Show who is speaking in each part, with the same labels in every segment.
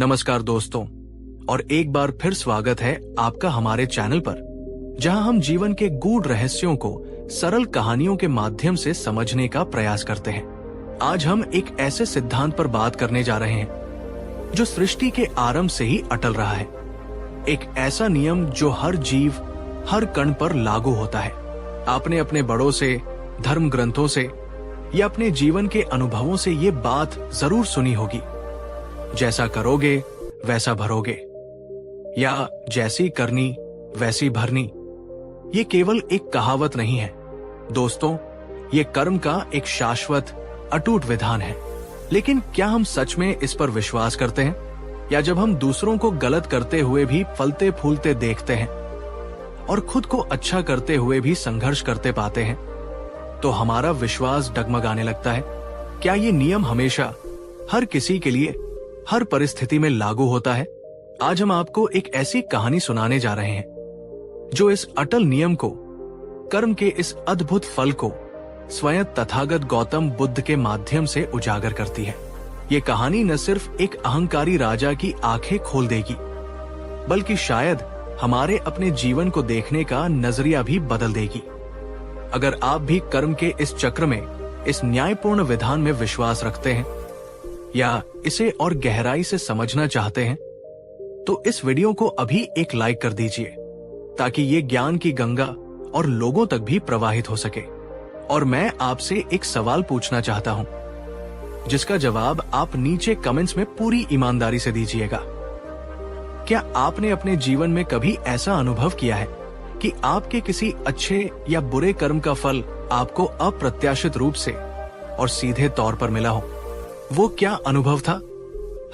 Speaker 1: नमस्कार दोस्तों, और एक बार फिर स्वागत है आपका हमारे चैनल पर, जहां हम जीवन के गूढ़ रहस्यों को सरल कहानियों के माध्यम से समझने का प्रयास करते हैं। आज हम एक ऐसे सिद्धांत पर बात करने जा रहे हैं जो सृष्टि के आरंभ से ही अटल रहा है। एक ऐसा नियम जो हर जीव, हर कण पर लागू होता है। आपने अपने बड़ों से, धर्म ग्रंथों से या अपने जीवन के अनुभवों से ये बात जरूर सुनी होगी, जैसा करोगे वैसा भरोगे, या जैसी करनी वैसी भरनी। ये केवल एक कहावत नहीं है दोस्तों, ये कर्म का एक शाश्वत अटूट विधान है। लेकिन क्या हम सच में इस पर विश्वास करते हैं, या जब हम दूसरों को गलत करते हुए भी फलते फूलते देखते हैं और खुद को अच्छा करते हुए भी संघर्ष करते पाते हैं, तो हमारा विश्वास डगमगाने लगता है? क्या ये नियम हमेशा हर किसी के लिए हर परिस्थिति में लागू होता है? आज हम आपको एक ऐसी कहानी सुनाने जा रहे हैं जो इस अटल नियम को, कर्म के इस अद्भुत फल को स्वयं तथागत गौतम बुद्ध के माध्यम से उजागर करती है। ये कहानी न सिर्फ एक अहंकारी राजा की आंखें खोल देगी, बल्कि शायद हमारे अपने जीवन को देखने का नजरिया भी बदल देगी। अगर आप भी कर्म के इस चक्र में, इस न्यायपूर्ण विधान में विश्वास रखते हैं या इसे और गहराई से समझना चाहते हैं, तो इस वीडियो को अभी एक लाइक कर दीजिए, ताकि ये ज्ञान की गंगा और लोगों तक भी प्रवाहित हो सके। और मैं आपसे एक सवाल पूछना चाहता हूं, जिसका जवाब आप नीचे कमेंट्स में पूरी ईमानदारी से दीजिएगा। क्या आपने अपने जीवन में कभी ऐसा अनुभव किया है कि आपके किसी अच्छे या बुरे कर्म का फल आपको अप्रत्याशित रूप से और सीधे तौर पर मिला हो? वो क्या अनुभव था?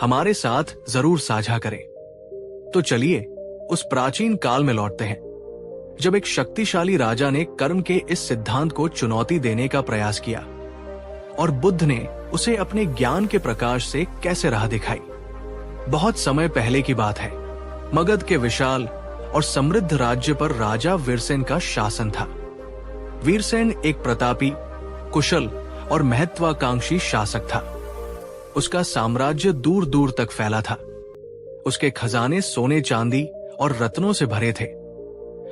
Speaker 1: हमारे साथ जरूर साझा करें। तो चलिए उस प्राचीन काल में लौटते हैं, जब एक शक्तिशाली राजा ने कर्म के इस सिद्धांत को चुनौती देने का प्रयास किया और बुद्ध ने उसे अपने ज्ञान के प्रकाश से कैसे राह दिखाई। बहुत समय पहले की बात है। मगध के विशाल और समृद्ध राज्य पर राजा वीरसेन का शासन था। वीरसेन एक प्रतापी, कुशल और महत्वाकांक्षी शासक था। उसका साम्राज्य दूर दूर तक फैला था। उसके खजाने सोने चांदी और रत्नों से भरे थे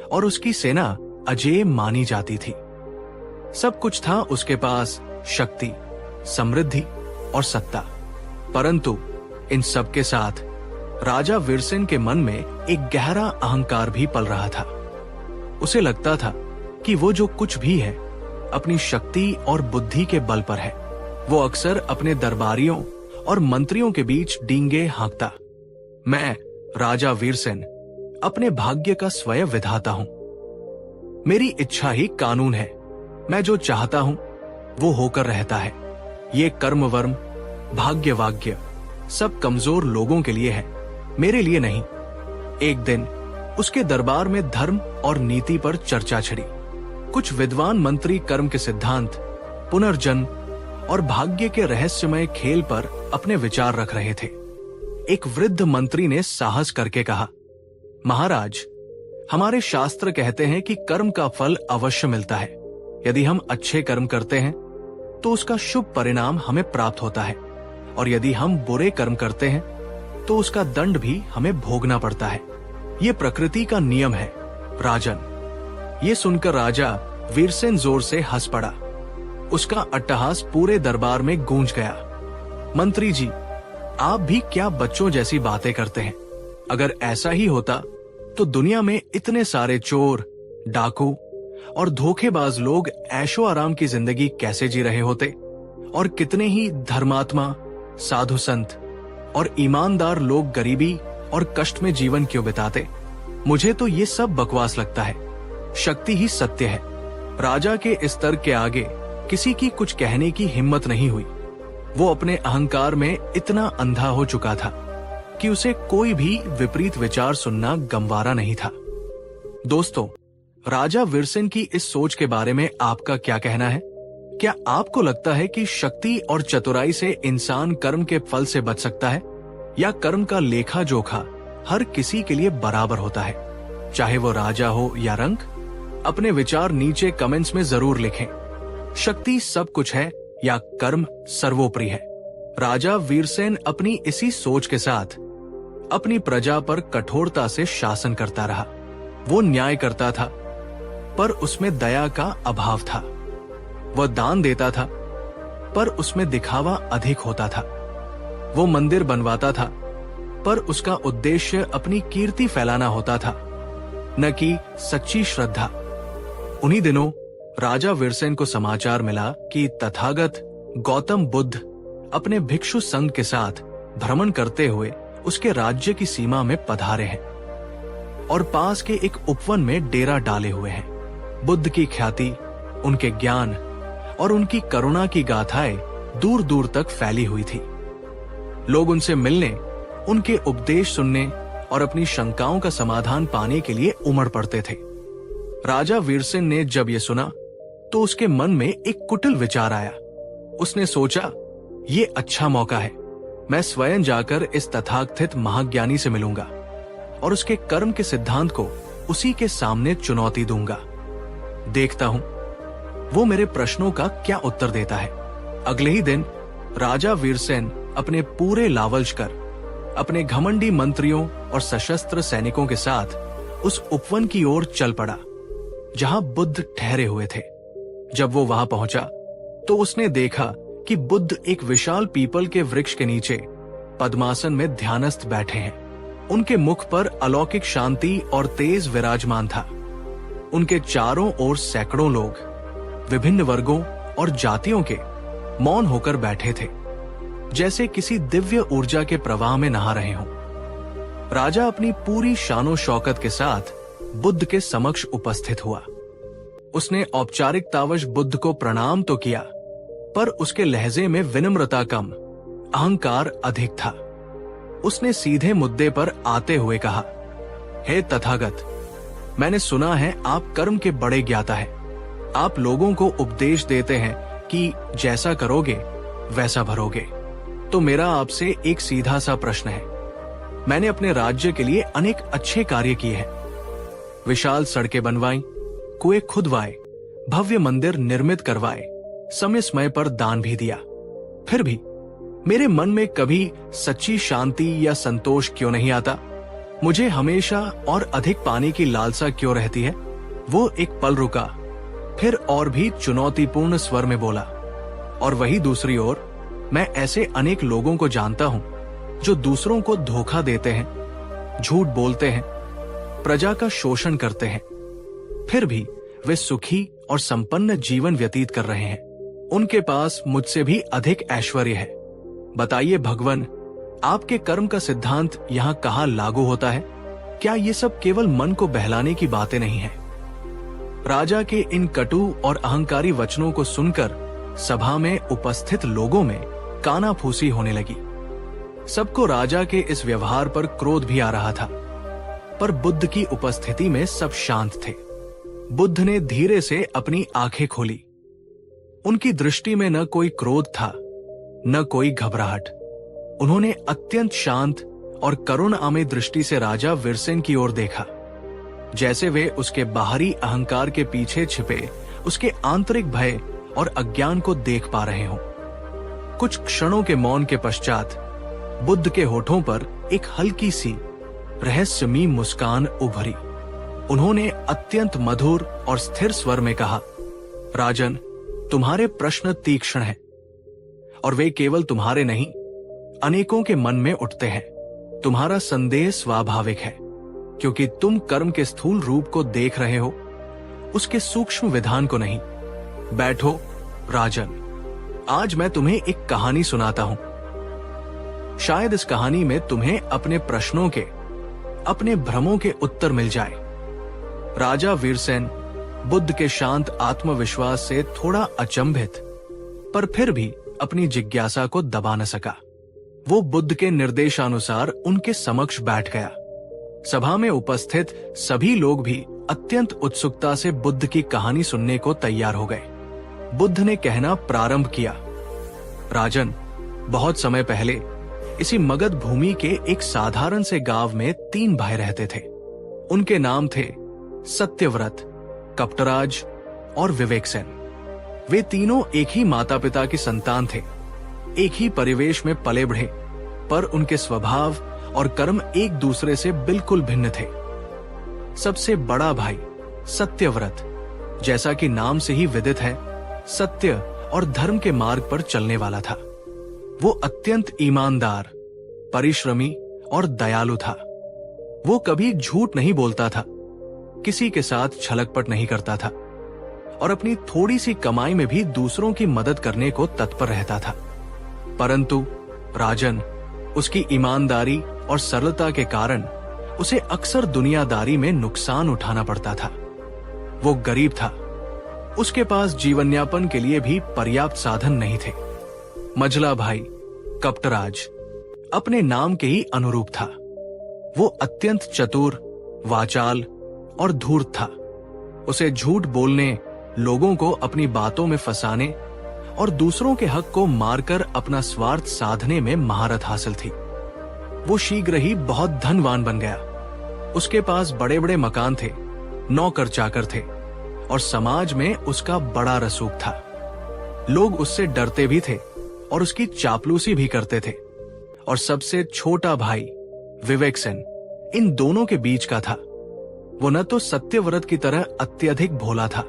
Speaker 1: और उसकी सेना अजेय मानी जाती थी। सब कुछ था उसके पास, शक्ति, समृद्धि और सत्ता। परंतु इन सब के साथ राजा वीरसेन के मन में एक गहरा अहंकार भी पल रहा था। उसे लगता था कि वो जो कुछ भी है अपनी शक्ति और बुद्धि के बल पर है। वो अक्सर अपने दरबारियों और मंत्रियों के बीच डींगे हाँकता। मैं राजा वीरसेन अपने भाग्य का स्वयं विधाता हूं। मेरी इच्छा ही कानून है। मैं जो चाहता हूं वो होकर रहता है। ये कर्म वर्म, भाग्य वाग्य सब कमजोर लोगों के लिए है, मेरे लिए नहीं। एक दिन उसके दरबार में धर्म और नीति पर चर्चा छिड़ी। कुछ विद्वान मंत्री कर्म के सिद्धांत, पुनर्जन्म और भाग्य के रहस्यमय खेल पर अपने विचार रख रहे थे। एक वृद्ध मंत्री ने साहस करके कहा, महाराज, हमारे शास्त्र कहते हैं कि कर्म का फल अवश्य मिलता है। यदि हम अच्छे कर्म करते हैं तो उसका शुभ परिणाम हमें प्राप्त होता है, और यदि हम बुरे कर्म करते हैं तो उसका दंड भी हमें भोगना पड़ता है। ये प्रकृति का नियम है राजन। ये सुनकर राजा वीरसेन जोर से हंस पड़ा। उसका अट्टहास पूरे दरबार में गूंज गया। मंत्री जी, आप भी क्या बच्चों जैसी बातें करते हैं? अगर ऐसा ही होता तो दुनिया में इतने सारे चोर, डाकू और धोखेबाज लोग ऐशो आराम की जिंदगी कैसे जी रहे होते, और कितने ही धर्मात्मा, साधु संत और ईमानदार लोग गरीबी और कष्ट में जीवन क्यों बिताते? मुझे तो ये सब बकवास लगता है। शक्ति ही सत्य है। राजा के इस तर्क के आगे किसी की कुछ कहने की हिम्मत नहीं हुई। वो अपने अहंकार में इतना अंधा हो चुका था कि उसे कोई भी विपरीत विचार सुनना गंवारा नहीं था। दोस्तों, राजा वीरसेन की इस सोच के बारे में आपका क्या कहना है? क्या आपको लगता है कि शक्ति और चतुराई से इंसान कर्म के फल से बच सकता है, या कर्म का लेखा जोखा हर किसी के लिए बराबर होता है, चाहे वो राजा हो या रंक? अपने विचार नीचे कमेंट्स में जरूर लिखें। शक्ति सब कुछ है या कर्म सर्वोपरि है? राजा वीरसेन अपनी इसी सोच के साथ अपनी प्रजा पर कठोरता से शासन करता रहा। वो न्याय करता था, पर उसमें दया का अभाव था। वह दान देता था, पर उसमें दिखावा अधिक होता था। वो मंदिर बनवाता था, पर उसका उद्देश्य अपनी कीर्ति फैलाना होता था, न कि सच्ची श्रद्धा। उन्हीं दिनों राजा वीरसेन को समाचार मिला कि तथागत गौतम बुद्ध अपने भिक्षु संघ के साथ भ्रमण करते हुए उसके राज्य की सीमा में पधारे हैं और पास के एक उपवन में डेरा डाले हुए हैं। बुद्ध की ख्याति, उनके ज्ञान और उनकी करुणा की गाथाएं दूर दूर तक फैली हुई थी। लोग उनसे मिलने, उनके उपदेश सुनने और अपनी शंकाओं का समाधान पाने के लिए उमड़ पड़ते थे। राजा वीरसेन ने जब ये सुना तो उसके मन में एक कुटिल विचार आया। उसने सोचा, ये अच्छा मौका है, मैं स्वयं जाकर इस तथाकथित महाज्ञानी से मिलूंगा और उसके कर्म के सिद्धांत को उसी के सामने चुनौती दूंगा। देखता हूं वो मेरे प्रश्नों का क्या उत्तर देता है। अगले ही दिन राजा वीरसेन अपने पूरे लावल्ज कर अपने घमंडी मंत्रियों और सशस्त्र सैनिकों के साथ उस उपवन की ओर चल पड़ा जहां बुद्ध ठहरे हुए थे। जब वो वहां पहुंचा तो उसने देखा कि बुद्ध एक विशाल पीपल के वृक्ष के नीचे पद्मासन में ध्यानस्थ बैठे हैं। उनके मुख पर अलौकिक शांति और तेज विराजमान था। उनके चारों ओर सैकड़ों लोग विभिन्न वर्गों और जातियों के मौन होकर बैठे थे, जैसे किसी दिव्य ऊर्जा के प्रवाह में नहा रहे हों। राजा अपनी पूरी शानो शौकत के साथ बुद्ध के समक्ष उपस्थित हुआ। उसने औपचारिकतावश बुद्ध को प्रणाम तो किया, पर उसके लहजे में विनम्रता कम, अहंकार अधिक था। उसने सीधे मुद्दे पर आते हुए कहा, हे तथागत, मैंने सुना है आप कर्म के बड़े ज्ञाता हैं। आप लोगों को उपदेश देते हैं कि जैसा करोगे वैसा भरोगे। तो मेरा आपसे एक सीधा सा प्रश्न है। मैंने अपने राज्य के लिए अनेक अच्छे कार्य किए हैं, विशाल सड़कें बनवाई, कुएं खुदवाए, भव्य मंदिर निर्मित करवाए, समय समय पर दान भी दिया। फिर भी मेरे मन में कभी सच्ची शांति या संतोष क्यों नहीं आता? मुझे हमेशा और अधिक पाने की लालसा क्यों रहती है? वो एक पल रुका, फिर और भी चुनौतीपूर्ण स्वर में बोला, और वही दूसरी ओर मैं ऐसे अनेक लोगों को जानता हूं जो दूसरों को धोखा देते हैं, झूठ बोलते हैं, प्रजा का शोषण करते हैं, फिर भी वे सुखी और संपन्न जीवन व्यतीत कर रहे हैं। उनके पास मुझसे भी अधिक ऐश्वर्य है। बताइए भगवान, आपके कर्म का सिद्धांत यहाँ कहाँ लागू होता है? क्या ये सब केवल मन को बहलाने की बातें नहीं है? राजा के इन कटु और अहंकारी वचनों को सुनकर सभा में उपस्थित लोगों में कानाफूसी होने लगी। सबको राजा के इस व्यवहार पर क्रोध भी आ रहा था, पर बुद्ध की उपस्थिति में सब शांत थे। बुद्ध ने धीरे से अपनी आंखें खोली। उनकी दृष्टि में न कोई क्रोध था, न कोई घबराहट। उन्होंने अत्यंत शांत और करुणामय दृष्टि से राजा वीरसेन की ओर देखा, जैसे वे उसके बाहरी अहंकार के पीछे छिपे उसके आंतरिक भय और अज्ञान को देख पा रहे हों। कुछ क्षणों के मौन के पश्चात बुद्ध के होठों पर एक हल्की सी रहस्यमयी मुस्कान उभरी। उन्होंने अत्यंत मधुर और स्थिर स्वर में कहा, राजन, तुम्हारे प्रश्न तीक्ष्ण हैं और वे केवल तुम्हारे नहीं, अनेकों के मन में उठते हैं। तुम्हारा संदेह स्वाभाविक है, क्योंकि तुम कर्म के स्थूल रूप को देख रहे हो, उसके सूक्ष्म विधान को नहीं। बैठो राजन, आज मैं तुम्हें एक कहानी सुनाता हूं। शायद इस कहानी में तुम्हें अपने प्रश्नों के, अपने भ्रमों के उत्तर मिल जाए। राजा वीरसेन बुद्ध के शांत आत्मविश्वास से थोड़ा अचंभित, पर फिर भी अपनी जिज्ञासा को दबा न सका। वो बुद्ध के निर्देशानुसार उनके समक्ष बैठ गया। सभा में उपस्थित सभी लोग भी अत्यंत उत्सुकता से बुद्ध की कहानी सुनने को तैयार हो गए। बुद्ध ने कहना प्रारंभ किया, राजन, बहुत समय पहले इसी मगध भूमि के एक साधारण से गांव में 3 भाई रहते थे। उनके नाम थे सत्यव्रत, कपटराज और विवेकसेन। वे तीनों एक ही माता पिता की संतान थे, एक ही परिवेश में पले बढ़े, पर उनके स्वभाव और कर्म एक दूसरे से बिल्कुल भिन्न थे। सबसे बड़ा भाई सत्यव्रत, जैसा कि नाम से ही विदित है, सत्य और धर्म के मार्ग पर चलने वाला था। वो अत्यंत ईमानदार, परिश्रमी और दयालु था। वो कभी झूठ नहीं बोलता था, किसी के साथ छलकपट नहीं करता था और अपनी थोड़ी सी कमाई में भी दूसरों की मदद करने को तत्पर रहता था। परंतु राजन, उसकी ईमानदारी और सरलता के कारण उसे अक्सर दुनियादारी में नुकसान उठाना पड़ता था। वो गरीब था, उसके पास जीवन यापन के लिए भी पर्याप्त साधन नहीं थे। मझला भाई कपटराज अपने नाम के ही अनुरूप था। वो अत्यंत चतुर, वाचाल और धूर्त था। उसे झूठ बोलने, लोगों को अपनी बातों में फंसाने और दूसरों के हक को मारकर अपना स्वार्थ साधने में महारत हासिल थी। वो शीघ्र ही बहुत धनवान बन गया। उसके पास बड़े बड़े मकान थे, नौकर चाकर थे और समाज में उसका बड़ा रसूख था। लोग उससे डरते भी थे और उसकी चापलूसी भी करते थे। और सबसे छोटा भाई विवेकसेन इन दोनों के बीच का था। वो न तो सत्यव्रत की तरह अत्यधिक भोला था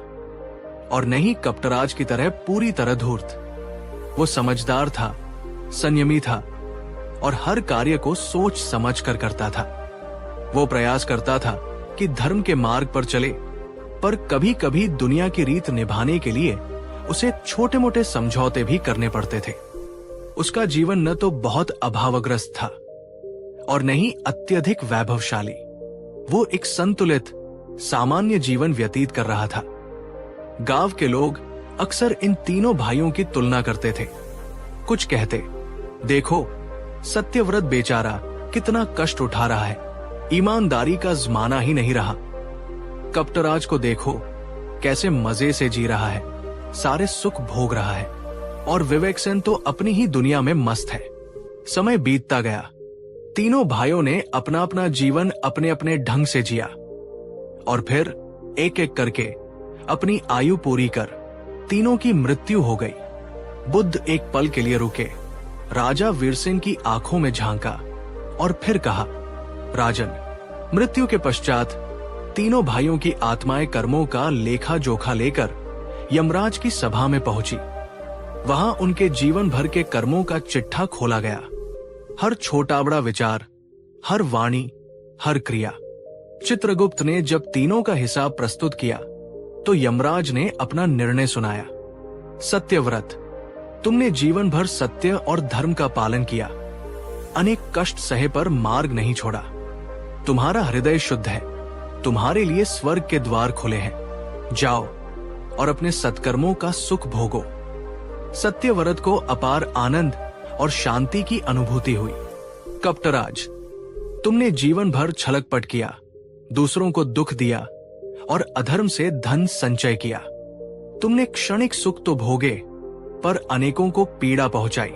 Speaker 1: और न ही कपटराज की तरह पूरी तरह धूर्त। वो समझदार था, संयमी था और हर कार्य को सोच समझ कर करता था। वो प्रयास करता था कि धर्म के मार्ग पर चले, पर कभी कभी दुनिया की रीत निभाने के लिए उसे छोटे मोटे समझौते भी करने पड़ते थे। उसका जीवन न तो बहुत अभावग्रस्त था और न ही अत्यधिक वैभवशाली। वो एक संतुलित, सामान्य जीवन व्यतीत कर रहा था। गांव के लोग अक्सर इन तीनों भाइयों की तुलना करते थे। कुछ कहते, देखो सत्यव्रत बेचारा कितना कष्ट उठा रहा है, ईमानदारी का जमाना ही नहीं रहा। कपटराज को देखो कैसे मजे से जी रहा है, सारे सुख भोग रहा है। और विवेकसेन तो अपनी ही दुनिया में मस्त है। समय बीतता गया। तीनों भाइयों ने अपना अपना जीवन अपने अपने ढंग से जिया और फिर एक एक करके अपनी आयु पूरी कर तीनों की मृत्यु हो गई। बुद्ध एक पल के लिए रुके, राजा वीरसेन की आंखों में झांका और फिर कहा, राजन, मृत्यु के पश्चात तीनों भाइयों की आत्माएं कर्मों का लेखा जोखा लेकर यमराज की सभा में पहुंची। वहां उनके जीवन भर के कर्मों का चिट्ठा खोला गया। हर छोटा बड़ा विचार, हर वाणी, हर क्रिया। चित्रगुप्त ने जब तीनों का हिसाब प्रस्तुत किया तो यमराज ने अपना निर्णय सुनाया। सत्यव्रत, तुमने जीवन भर सत्य और धर्म का पालन किया, अनेक कष्ट सहे पर मार्ग नहीं छोड़ा। तुम्हारा हृदय शुद्ध है, तुम्हारे लिए स्वर्ग के द्वार खुले हैं। जाओ और अपने सत्कर्मों का सुख भोगो। सत्यव्रत को अपार आनंद और शांति की अनुभूति हुई। कपटराज, तुमने जीवन भर छलकपट किया, दूसरों को दुख दिया और अधर्म से धन संचय किया। तुमने क्षणिक सुख तो भोगे पर अनेकों को पीड़ा पहुंचाई।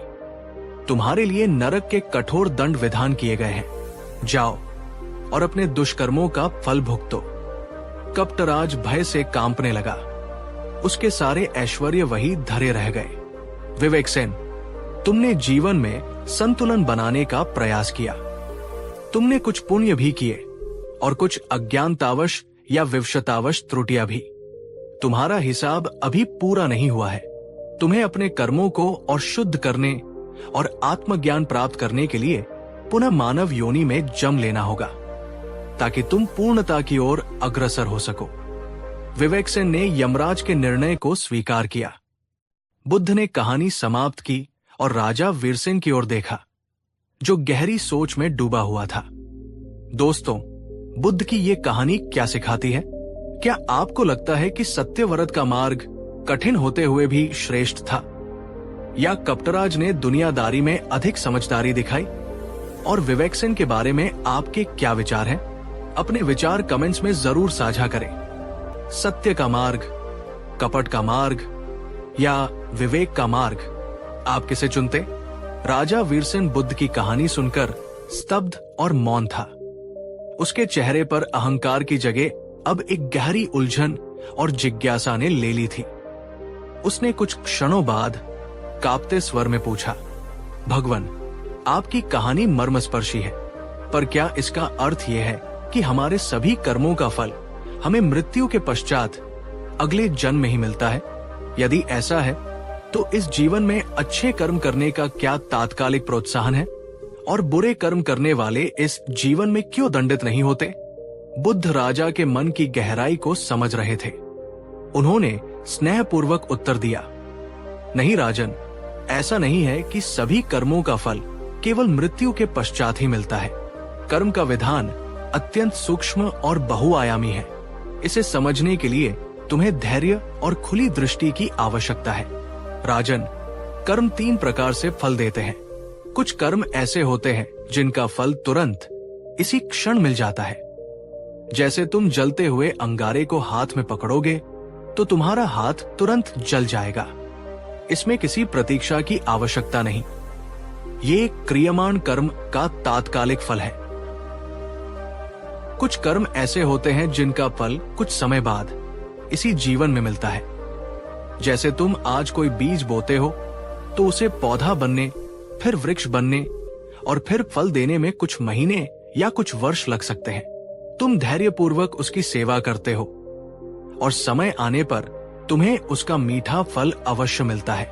Speaker 1: तुम्हारे लिए नरक के कठोर दंड विधान किए गए हैं। जाओ और अपने दुष्कर्मों का फल भुगतो। कपटराज भय से कांपने लगा। उसके सारे ऐश्वर्य वही धरे रह गए। विवेकसेन, तुमने जीवन में संतुलन बनाने का प्रयास किया। तुमने कुछ पुण्य भी किए और कुछ अज्ञानतावश या विवशतावश त्रुटियां भी। तुम्हारा हिसाब अभी पूरा नहीं हुआ है। तुम्हें अपने कर्मों को और शुद्ध करने और आत्मज्ञान प्राप्त करने के लिए पुनः मानव योनि में जन्म लेना होगा ताकि तुम पूर्णता की ओर अग्रसर हो सको। विवेकसेन ने यमराज के निर्णय को स्वीकार किया। बुद्ध ने कहानी समाप्त की और राजा वीरसेन की ओर देखा, जो गहरी सोच में डूबा हुआ था। दोस्तों, बुद्ध की ये कहानी क्या सिखाती है? क्या आपको लगता है कि सत्यव्रत का मार्ग कठिन होते हुए भी श्रेष्ठ था, या कपटराज ने दुनियादारी में अधिक समझदारी दिखाई? और विवेकसेन के बारे में आपके क्या विचार हैं? अपने विचार कमेंट्स में जरूर साझा करें। सत्य का मार्ग, कपट का मार्ग या विवेक का मार्ग, आप किसे चुनते? राजा वीरसेन बुद्ध की कहानी सुनकर स्तब्ध और मौन था। उसके चेहरे पर अहंकार की जगह अब एक गहरी उलझन और जिज्ञासा ने ले ली थी। उसने कुछ क्षणों बाद कांपते स्वर में पूछा, भगवान, आपकी कहानी मर्मस्पर्शी है, पर क्या इसका अर्थ यह है कि हमारे सभी कर्मों का फल हमें मृत्यु के पश्चात अगले जन्म में ही मिलता है? यदि ऐसा है तो इस जीवन में अच्छे कर्म करने का क्या तात्कालिक प्रोत्साहन है और बुरे कर्म करने वाले इस जीवन में क्यों दंडित नहीं होते? बुद्ध राजा के मन की गहराई को समझ रहे थे। उन्होंने स्नेहपूर्वक उत्तर दिया, नहीं राजन, ऐसा नहीं है कि सभी कर्मों का फल केवल मृत्यु के पश्चात ही मिलता है। कर्म का विधान अत्यंत सूक्ष्म और बहुआयामी है। इसे समझने के लिए तुम्हें धैर्य और खुली दृष्टि की आवश्यकता है। राजन, कर्म 3 प्रकार से फल देते हैं। कुछ कर्म ऐसे होते हैं जिनका फल तुरंत इसी क्षण मिल जाता है। जैसे तुम जलते हुए अंगारे को हाथ में पकड़ोगे तो तुम्हारा हाथ तुरंत जल जाएगा। इसमें किसी प्रतीक्षा की आवश्यकता नहीं। ये क्रियमाण कर्म का तात्कालिक फल है। कुछ कर्म ऐसे होते हैं जिनका फल कुछ समय बाद इसी जीवन में मिलता है। जैसे तुम आज कोई बीज बोते हो तो उसे पौधा बनने, फिर वृक्ष बनने और फिर फल देने में कुछ महीने या कुछ वर्ष लग सकते हैं। तुम धैर्यपूर्वक उसकी सेवा करते हो और समय आने पर तुम्हें उसका मीठा फल अवश्य मिलता है।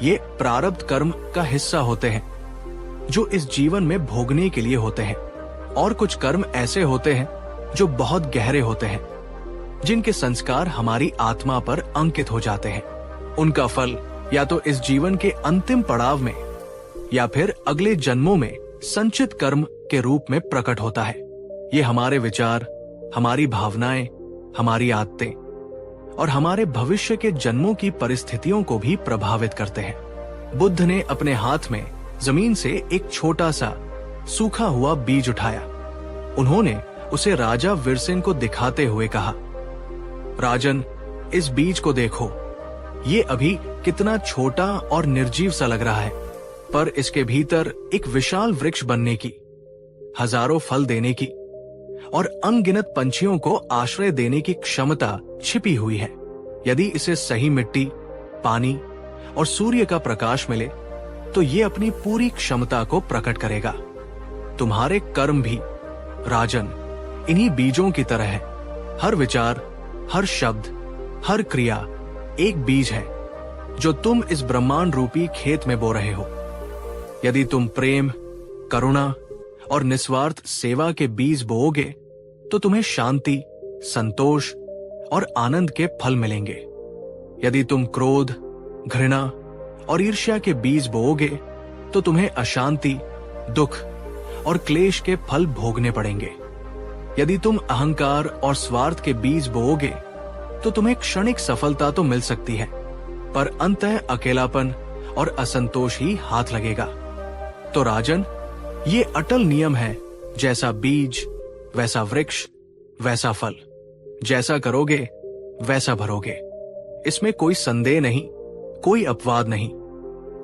Speaker 1: ये प्रारब्ध कर्म का हिस्सा होते हैं जो इस जीवन में भोगने के लिए होते हैं। और कुछ कर्म ऐसे होते हैं जो बहुत गहरे होते हैं, जिनके संस्कार हमारी आत्मा पर अंकित हो जाते हैं। उनका फल या तो इस जीवन के अंतिम पड़ाव में या फिर अगले जन्मों में संचित कर्म के रूप में प्रकट होता है। ये हमारे विचार, हमारी भावनाएं, हमारी आदतें और हमारे भविष्य के जन्मों की परिस्थितियों को भी प्रभावित करते हैं। बुद्ध ने अपने हाथ में जमीन से एक छोटा सा सूखा हुआ बीज उठाया। उन्होंने उसे राजा वीरसेन को दिखाते हुए कहा, राजन, इस बीज को देखो। ये अभी कितना छोटा और निर्जीव सा लग रहा है, पर इसके भीतर एक विशाल वृक्ष बनने की, हजारों फल देने की और अनगिनत पंछियों को आश्रय देने की क्षमता छिपी हुई है। यदि इसे सही मिट्टी, पानी और सूर्य का प्रकाश मिले तो ये अपनी पूरी क्षमता को प्रकट करेगा। तुम्हारे कर्म भी राजन इन्हीं बीजों की तरह है। हर विचार, हर शब्द, हर क्रिया एक बीज है जो तुम इस ब्रह्मांड रूपी खेत में बो रहे हो। यदि तुम प्रेम, करुणा और निस्वार्थ सेवा के बीज बोओगे तो तुम्हें शांति, संतोष और आनंद के फल मिलेंगे। यदि तुम क्रोध, घृणा और ईर्ष्या के बीज बोओगे तो तुम्हें अशांति, दुख और क्लेश के फल भोगने पड़ेंगे। यदि तुम अहंकार और स्वार्थ के बीज बोओगे तो तुम्हें क्षणिक सफलता तो मिल सकती है, पर अंततः अकेलापन और असंतोष ही हाथ लगेगा। तो राजन, ये अटल नियम है, जैसा बीज वैसा वृक्ष वैसा फल। जैसा करोगे वैसा भरोगे। इसमें कोई संदेह नहीं, कोई अपवाद नहीं।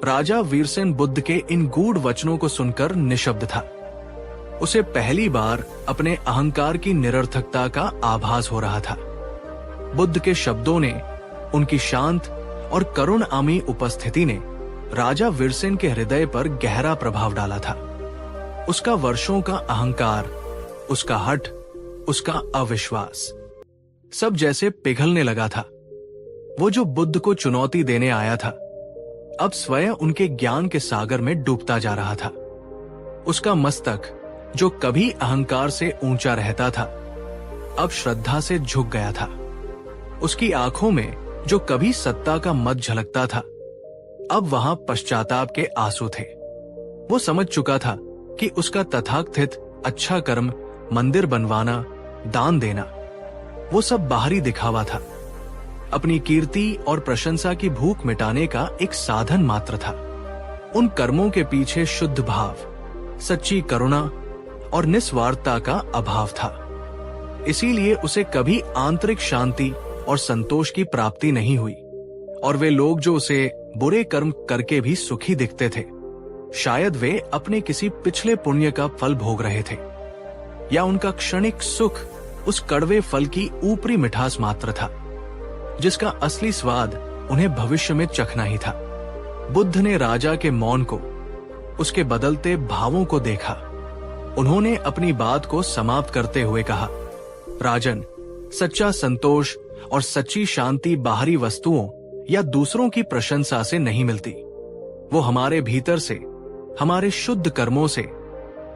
Speaker 1: राजा वीरसेन बुद्ध के इन गूढ़ वचनों को सुनकर निशब्द था। उसे पहली बार अपने अहंकार की निरर्थकता का आभास हो रहा था। बुद्ध के शब्दों ने, उनकी शांत और करुणामयी उपस्थिति ने राजा वीरसेन के हृदय पर गहरा प्रभाव डाला था। उसका वर्षों का अहंकार, उसका हठ, उसका अविश्वास सब जैसे पिघलने लगा था। वो जो बुद्ध को चुनौती देने आया था, अब स्वयं उनके ज्ञान के सागर में डूबता जा रहा था। उसका मस्तक, जो कभी अहंकार से ऊंचा रहता था, अब श्रद्धा से झुक गया था। उसकी आंखों में जो कभी सत्ता का मद झलकता था, अब वहां पश्चाताप के आंसू थे। वो समझ चुका था कि उसका तथाकथित अच्छा कर्म, मंदिर बनवाना, दान देना, वो सब बाहरी दिखावा था, अपनी कीर्ति और प्रशंसा की भूख मिटाने का एक साधन मात्र था। उन कर्मों के पीछे शुद्ध भाव, सच्ची करुणा और निस्वार्थता का अभाव था। इसीलिए उसे कभी आंतरिक शांति और संतोष की प्राप्ति नहीं हुई, और वे लोग जो उसे बुरे कर्म करके भी सुखी दिखते थे, शायद वे अपने किसी पिछले पुण्य का फल भोग रहे थे, या उनका क्षणिक सुख उस कड़वे फल की ऊपरी मिठास मात्र था, जिसका असली स्वाद उन्हें भविष्य में चखना ही था। बुद्ध ने राजा के मौन को, उसके बदलते भावों को देखा उन्होंने अपनी बात को समाप्त करते हुए कहा, राजन, सच्चा संतोष और सच्ची शांति बाहरी वस्तुओं या दूसरों की प्रशंसा से नहीं मिलती। वो हमारे भीतर से, हमारे शुद्ध कर्मों से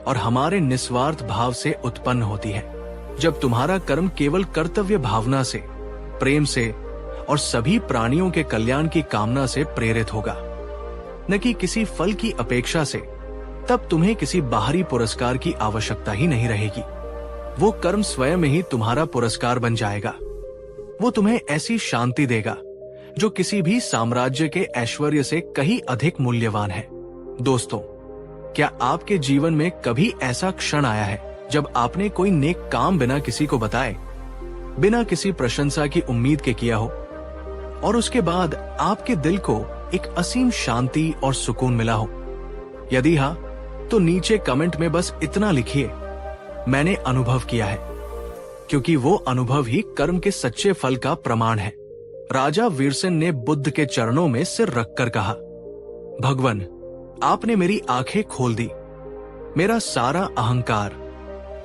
Speaker 1: और हमारे निस्वार्थ भाव से उत्पन्न होती है। जब तुम्हारा कर्म केवल कर्तव्य भावना से, प्रेम से और सभी प्राणियों के कल्याण की कामना से प्रेरित होगा, न कि किसी फल की अपेक्षा से, तब तुम्हें किसी बाहरी पुरस्कार की आवश्यकता ही नहीं रहेगी। वो कर्म स्वयं ही तुम्हारा पुरस्कार बन जाएगा। वो तुम्हें ऐसी शांति देगा जो किसी भी साम्राज्य के ऐश्वर्य से कहीं अधिक मूल्यवान है। दोस्तों, क्या आपके जीवन में कभी ऐसा क्षण आया है जब आपने कोई नेक काम बिना किसी को बताए, बिना किसी प्रशंसा की उम्मीद के किया हो, और उसके बाद आपके दिल को एक असीम शांति और सुकून मिला हो? यदि हाँ, तो नीचे कमेंट में बस इतना लिखिए, मैंने अनुभव किया है, क्योंकि वो अनुभव ही कर्म के सच्चे फल का प्रमाण है। राजा वीरसेन ने बुद्ध के चरणों में सिर रखकर कहा, भगवान, आपने मेरी आंखें खोल दी। मेरा सारा अहंकार,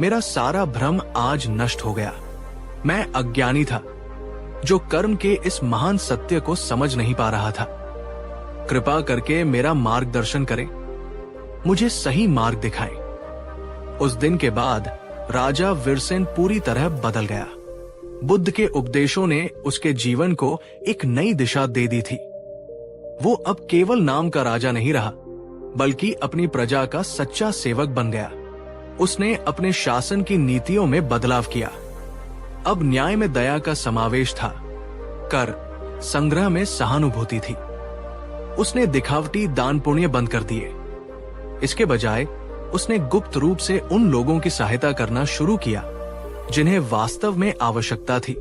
Speaker 1: मेरा सारा भ्रम आज नष्ट हो गया। मैं अज्ञानी था, जो कर्म के इस महान सत्य को समझ नहीं पा रहा था। कृपा करके मेरा मार्गदर्शन करें, मुझे सही मार्ग दिखाएं। उस दिन के बाद राजा वीरसेन पूरी तरह बदल गया। बुद्ध के उपदेशों ने उसके जीवन को एक नई दिशा दे दी थी। वो अब केवल नाम का राजा नहीं रहा, बल्कि अपनी प्रजा का सच्चा सेवक बन गया। उसने अपने शासन की नीतियों में बदलाव किया। अब न्याय में दया का समावेश था, कर संग्रह में सहानुभूति थी। उसने दिखावटी दान पुण्य बंद कर दिए। इसके बजाय उसने गुप्त रूप से उन लोगों की सहायता करना शुरू किया जिन्हें वास्तव में आवश्यकता थी।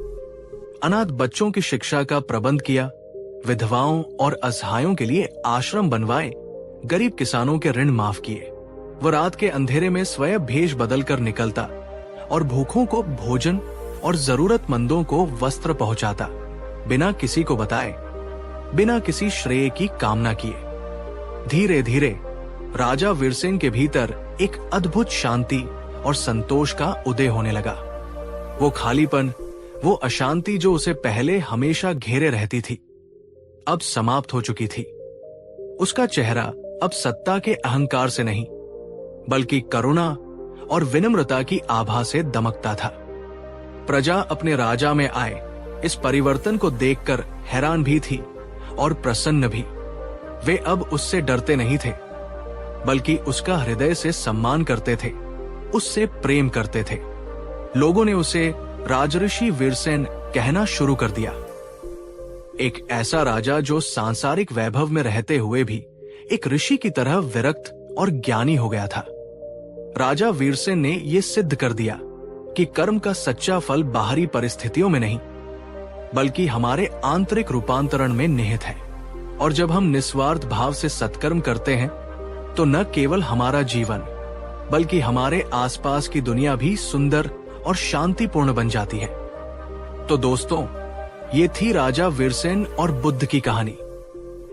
Speaker 1: अनाथ बच्चों की शिक्षा का प्रबंध किया, विधवाओं और असहायों के लिए आश्रम बनवाए, गरीब किसानों के ऋण माफ किए। वह रात के अंधेरे में स्वयं भेष बदलकर निकलता और भूखों को भोजन और जरूरतमंदों को वस्त्र पहुंचाता, बिना किसी को बताए, बिना किसी श्रेय की कामना किए। धीरे धीरे राजा वीरसेन के भीतर एक अद्भुत शांति और संतोष का उदय होने लगा। वो खालीपन, वो अशांति जो उसे पहले हमेशा घेरे रहती थी, अब समाप्त हो चुकी थी। उसका चेहरा अब सत्ता के अहंकार से नहीं, बल्कि करुणा और विनम्रता की आभा से दमकता था। प्रजा अपने राजा में आए इस परिवर्तन को देखकर हैरान भी थी और प्रसन्न भी। वे अब उससे डरते नहीं थे, बल्कि उसका हृदय से सम्मान करते थे, उससे प्रेम करते थे। लोगों ने उसे राजऋषि वीरसेन कहना शुरू कर दिया। एक ऐसा राजा जो सांसारिक वैभव में रहते हुए भी एक ऋषि की तरह विरक्त और ज्ञानी हो गया था। राजा वीरसेन ने यह सिद्ध कर दिया कि कर्म का सच्चा फल बाहरी परिस्थितियों में नहीं, बल्कि हमारे आंतरिक रूपांतरण में निहित है। और जब हम निस्वार्थ भाव से सत्कर्म करते हैं, तो न केवल हमारा जीवन, बल्कि हमारे आसपास की दुनिया भी सुंदर और शांतिपूर्ण बन जाती है। तो दोस्तों, ये थी राजा वीरसेन और बुद्ध की कहानी।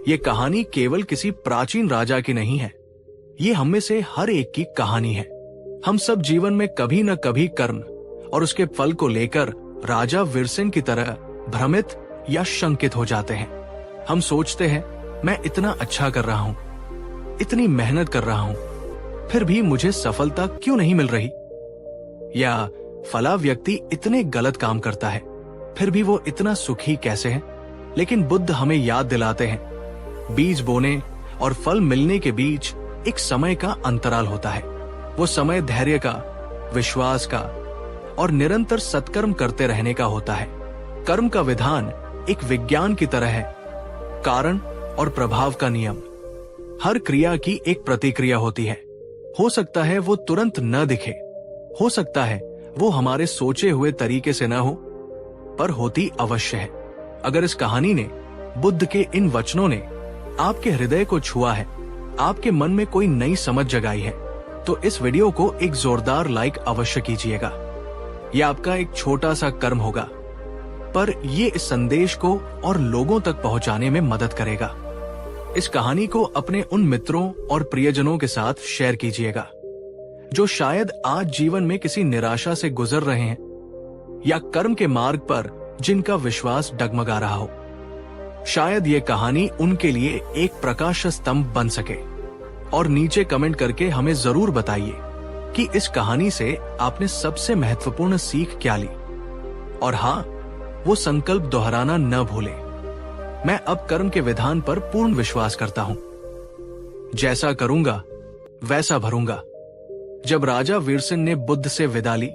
Speaker 1: ये कहानी केवल किसी प्राचीन राजा की नहीं है, ये हम में से हर एक की कहानी है। हम सब जीवन में कभी न कभी कर्म और उसके फल को लेकर राजा वीरसेन की तरह भ्रमित या शंकित हो जाते हैं। हम सोचते हैं, मैं इतना अच्छा कर रहा हूं, इतनी मेहनत कर रहा हूं, फिर भी मुझे सफलता क्यों नहीं मिल रही? या फला व्यक्ति इतने गलत काम करता है, फिर भी वो इतना सुखी कैसे है? लेकिन बुद्ध हमें याद दिलाते हैं, बीज बोने और फल मिलने के बीच एक समय का अंतराल होता है। वो समय धैर्य का, विश्वास का और निरंतर सत्कर्म करते रहने का होता है। कर्म का विधान एक विज्ञान की तरह है, कारण और प्रभाव का नियम। हर क्रिया की एक प्रतिक्रिया होती है। हो सकता है वो तुरंत न दिखे, हो सकता है वो हमारे सोचे हुए तरीके से न हो, पर होती अवश्य है। अगर इस कहानी ने, बुद्ध के इन वचनों ने आपके हृदय को छुआ है, आपके मन में कोई नई समझ जगाई है, तो इस वीडियो को एक जोरदार लाइक अवश्य कीजिएगा। यह आपका एक छोटा सा कर्म होगा, पर ये इस संदेश को और लोगों तक पहुंचाने में मदद करेगा। इस कहानी को अपने उन मित्रों और प्रियजनों के साथ शेयर कीजिएगा जो शायद आज जीवन में किसी निराशा से गुजर रहे हैं या कर्म के मार्ग पर जिनका विश्वास डगमगा रहा हो। शायद ये कहानी उनके लिए एक प्रकाश स्तंभ बन सके। और नीचे कमेंट करके हमें जरूर बताइए कि इस कहानी से आपने सबसे महत्वपूर्ण सीख क्या ली। और हाँ, वो संकल्प दोहराना न भूले, मैं अब कर्म के विधान पर पूर्ण विश्वास करता हूं। जैसा करूंगा वैसा भरूंगा। जब राजा वीरसेन ने बुद्ध से विदा ली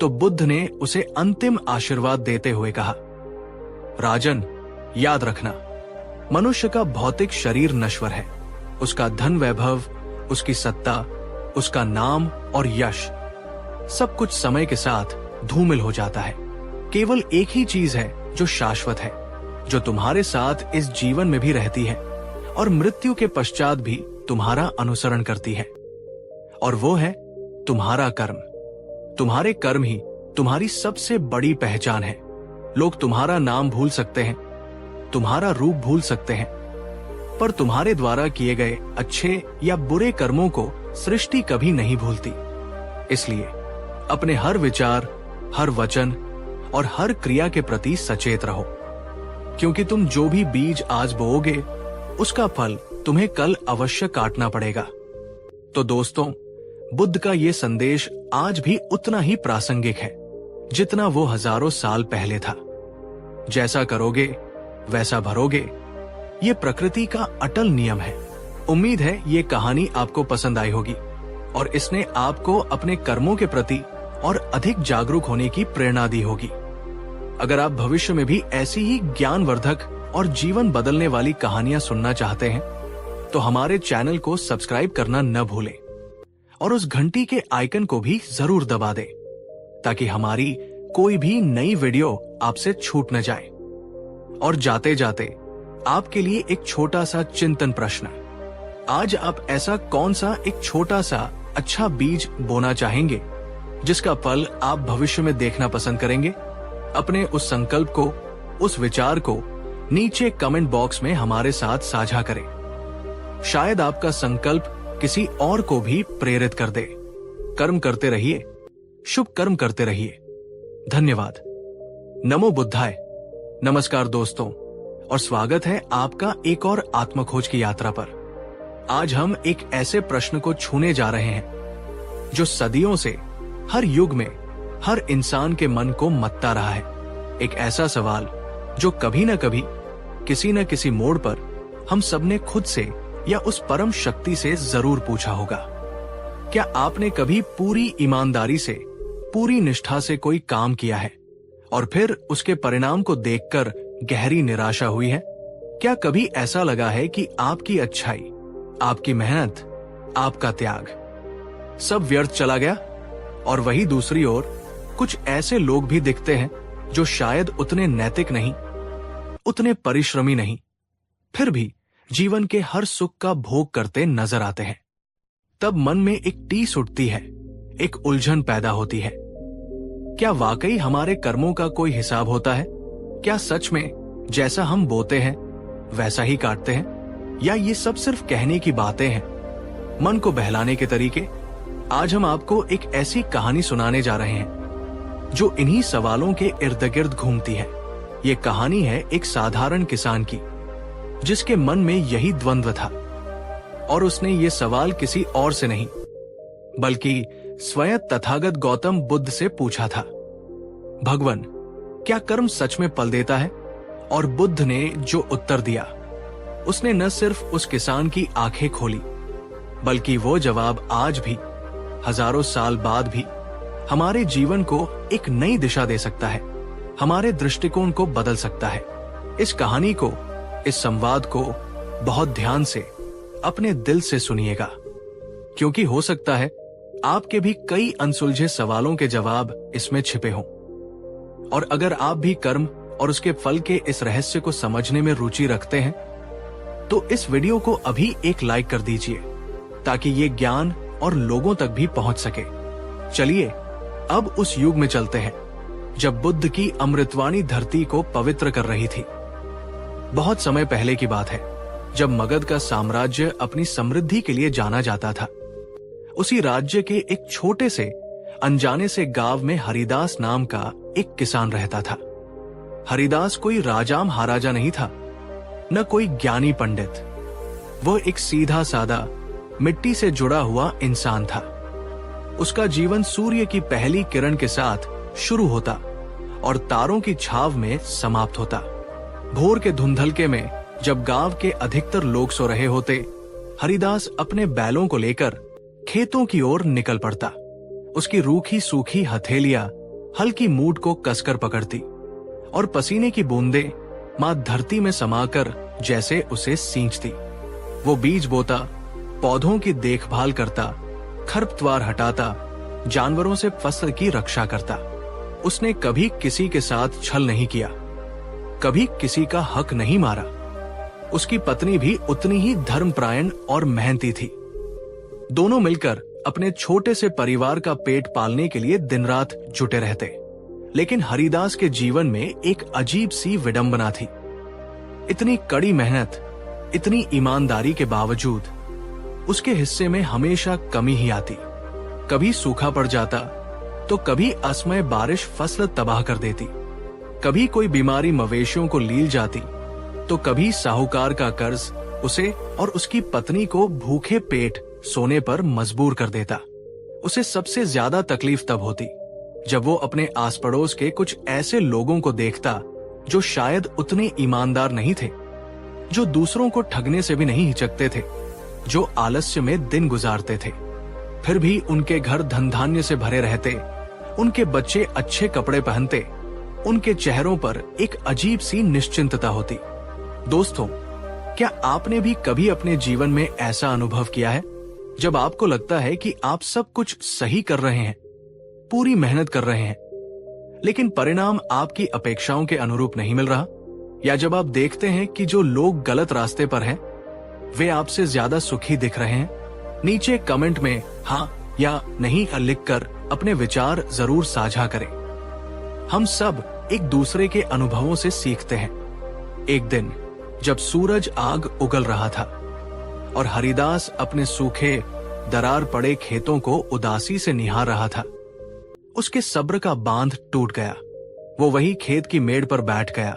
Speaker 1: तो बुद्ध ने उसे अंतिम आशीर्वाद देते हुए कहा, राजन, याद रखना, मनुष्य का भौतिक शरीर नश्वर है। उसका धन वैभव, उसकी सत्ता, उसका नाम और यश सब कुछ समय के साथ धूमिल हो जाता है। केवल एक ही चीज है जो शाश्वत है, जो तुम्हारे साथ इस जीवन में भी रहती है और मृत्यु के पश्चात भी तुम्हारा अनुसरण करती है। और वो है तुम्हारा कर्म। तुम्हारे कर्म ही तुम्हारी सबसे बड़ी पहचान है। लोग तुम्हारा नाम भूल सकते हैं, तुम्हारा रूप भूल सकते हैं, पर तुम्हारे द्वारा किए गए अच्छे या बुरे कर्मों को सृष्टि कभी नहीं भूलती। इसलिए अपने हर विचार, हर वचन और हर क्रिया के प्रति सचेत रहो, क्योंकि तुम जो भी बीज आज बोओगे उसका फल तुम्हें कल अवश्य काटना पड़ेगा। तो दोस्तों, बुद्ध का ये संदेश आज भी उतना ही प्रासंगिक है जितना वो हजारों साल पहले था। जैसा करोगे वैसा भरोगे, ये प्रकृति का अटल नियम है। उम्मीद है ये कहानी आपको पसंद आई होगी और इसने आपको अपने कर्मों के प्रति और अधिक जागरूक होने की प्रेरणा दी होगी। अगर आप भविष्य में भी ऐसी ही ज्ञानवर्धक और जीवन बदलने वाली कहानियां सुनना चाहते हैं तो हमारे चैनल को सब्सक्राइब करना न भूलें और उस घंटी के आइकन को भी जरूर दबा दें ताकि हमारी कोई भी नई वीडियो आपसे छूट न जाए। और जाते जाते आपके लिए एक छोटा सा चिंतन प्रश्न। आज आप ऐसा कौन सा एक छोटा सा अच्छा बीज बोना चाहेंगे जिसका फल आप भविष्य में देखना पसंद करेंगे? अपने उस संकल्प को, उस विचार को नीचे कमेंट बॉक्स में हमारे साथ साझा करें। शायद आपका संकल्प किसी और को भी प्रेरित कर दे। कर्म करते रहिए, शुभ कर्म करते रहिए। धन्यवाद। नमो बुद्धाय। नमस्कार दोस्तों, और स्वागत है आपका एक और आत्मखोज की यात्रा पर। आज हम एक ऐसे प्रश्न को छूने जा रहे हैं जो सदियों से हर युग में हर इंसान के मन को मत्ता रहा है। एक ऐसा सवाल जो कभी न कभी किसी न किसी मोड़ पर हम सबने खुद से या उस परम शक्ति से जरूर पूछा होगा। क्या आपने कभी पूरी ईमानदारी से, पूरी निष्ठा से कोई काम किया है और फिर उसके परिणाम को देखकर गहरी निराशा हुई है? क्या कभी ऐसा लगा है कि आपकी अच्छाई, आपकी मेहनत, आपका त्याग सब व्यर्थ चला गया? और वही दूसरी ओर कुछ ऐसे लोग भी दिखते हैं जो शायद उतने नैतिक नहीं, उतने परिश्रमी नहीं, फिर भी जीवन के हर सुख का भोग करते नजर आते हैं। तब मन में एक टीस उठती है, एक उलझन पैदा होती है। क्या वाकई हमारे कर्मों का कोई हिसाब होता है? क्या सच में जैसा हम बोते हैं वैसा ही काटते हैं, या ये सब सिर्फ कहने की बातें हैं, मन को बहलाने के तरीके? आज हम आपको एक ऐसी कहानी सुनाने जा रहे हैं जो इन्हीं सवालों के इर्द गिर्द घूमती है। ये कहानी है एक साधारण किसान की जिसके मन में यही द्वंद्व था, और उसने ये सवाल किसी और से नहीं बल्कि स्वयं तथागत गौतम बुद्ध से पूछा था, भगवान, क्या कर्म सच में पल देता है? और बुद्ध ने जो उत्तर दिया, उसने न सिर्फ उस किसान की आंखें खोली, बल्कि वो जवाब आज भी, हजारों साल बाद भी हमारे जीवन को एक नई दिशा दे सकता है, हमारे दृष्टिकोण को बदल सकता है। इस कहानी को, इस संवाद को बहुत ध्यान से अपने दिल से सुनिएगा, क्योंकि हो सकता है आपके भी कई अनसुलझे सवालों के जवाब इसमें छिपे हों। और अगर आप भी कर्म और उसके फल के इस रहस्य को समझने में रुचि रखते हैं तो इस वीडियो को अभी एक लाइक कर दीजिए ताकि ये ज्ञान और लोगों तक भी पहुंच सके। चलिए अब उस युग में चलते हैं जब बुद्ध की अमृतवाणी धरती को पवित्र कर रही थी। बहुत समय पहले की बात है, जब मगध का साम्राज्य अपनी समृद्धि के लिए जाना जाता था। उसी राज्य के एक छोटे से अनजाने से गांव में हरिदास नाम का एक किसान रहता था। हरिदास कोई राजाम महाराजा नहीं था, न कोई ज्ञानी पंडित। वह एक सीधा सादा मिट्टी से जुड़ा हुआ इंसान था। उसका जीवन सूर्य की पहली किरण के साथ शुरू होता और तारों की छाव में समाप्त होता। भोर के धुंधलके में जब गांव के अधिकतर लोग सो रहे होते, हरिदास अपने बैलों को लेकर खेतों की ओर निकल पड़ता। उसकी रूखी सूखी हथेलियां हल्की मूठ को कसकर पकड़ती और पसीने की बूंदें मां धरती में समाकर जैसे उसे सींचती। वो बीज बोता, पौधों की देखभाल करता, खरपतवार हटाता, जानवरों से फसल की रक्षा करता। उसने कभी किसी के साथ छल नहीं किया, कभी किसी का हक नहीं मारा। उसकी पत्नी भी उतनी ही धर्मपरायण और मेहनती थी। दोनों मिलकर अपने छोटे से परिवार का पेट पालने के लिए दिन रात जुटे रहते। लेकिन हरिदास के जीवन में एक अजीब सी विडंबना थी। इतनी कड़ी मेहनत, इतनी ईमानदारी के बावजूद उसके हिस्से में हमेशा कमी ही आती। कभी सूखा पड़ जाता तो कभी असमय बारिश फसल तबाह कर देती। कभी कोई बीमारी मवेशियों को लील जाती तो कभी साहूकार का कर्ज उसे और उसकी पत्नी को भूखे पेट सोने पर मजबूर कर देता। उसे सबसे ज्यादा तकलीफ तब होती जब वो अपने आस पड़ोस के कुछ ऐसे लोगों को देखता जो शायद उतने ईमानदार नहीं थे, जो दूसरों को ठगने से भी नहीं हिचकते थे, जो आलस्य में दिन गुजारते थे, फिर भी उनके घर धन धान्य से भरे रहते, उनके बच्चे अच्छे कपड़े पहनते, उनके चेहरों पर एक अजीब सी निश्चिंतता होती। दोस्तों, क्या आपने भी कभी अपने जीवन में ऐसा अनुभव किया है जब आपको लगता है कि आप सब कुछ सही कर रहे हैं, पूरी मेहनत कर रहे हैं, लेकिन परिणाम आपकी अपेक्षाओं के अनुरूप नहीं मिल रहा? या जब आप देखते हैं कि जो लोग गलत रास्ते पर हैं, वे आपसे ज्यादा सुखी दिख रहे हैं? नीचे कमेंट में हाँ या नहीं लिखकर अपने विचार जरूर साझा करें। हम सब एक दूसरे के अनुभवों से सीखते हैं। एक दिन जब सूरज आग उगल रहा था और हरिदास अपने सूखे दरार पड़े खेतों को उदासी से निहार रहा था, उसके सब्र का बांध टूट गया। वो वही खेत की मेड़ पर बैठ गया,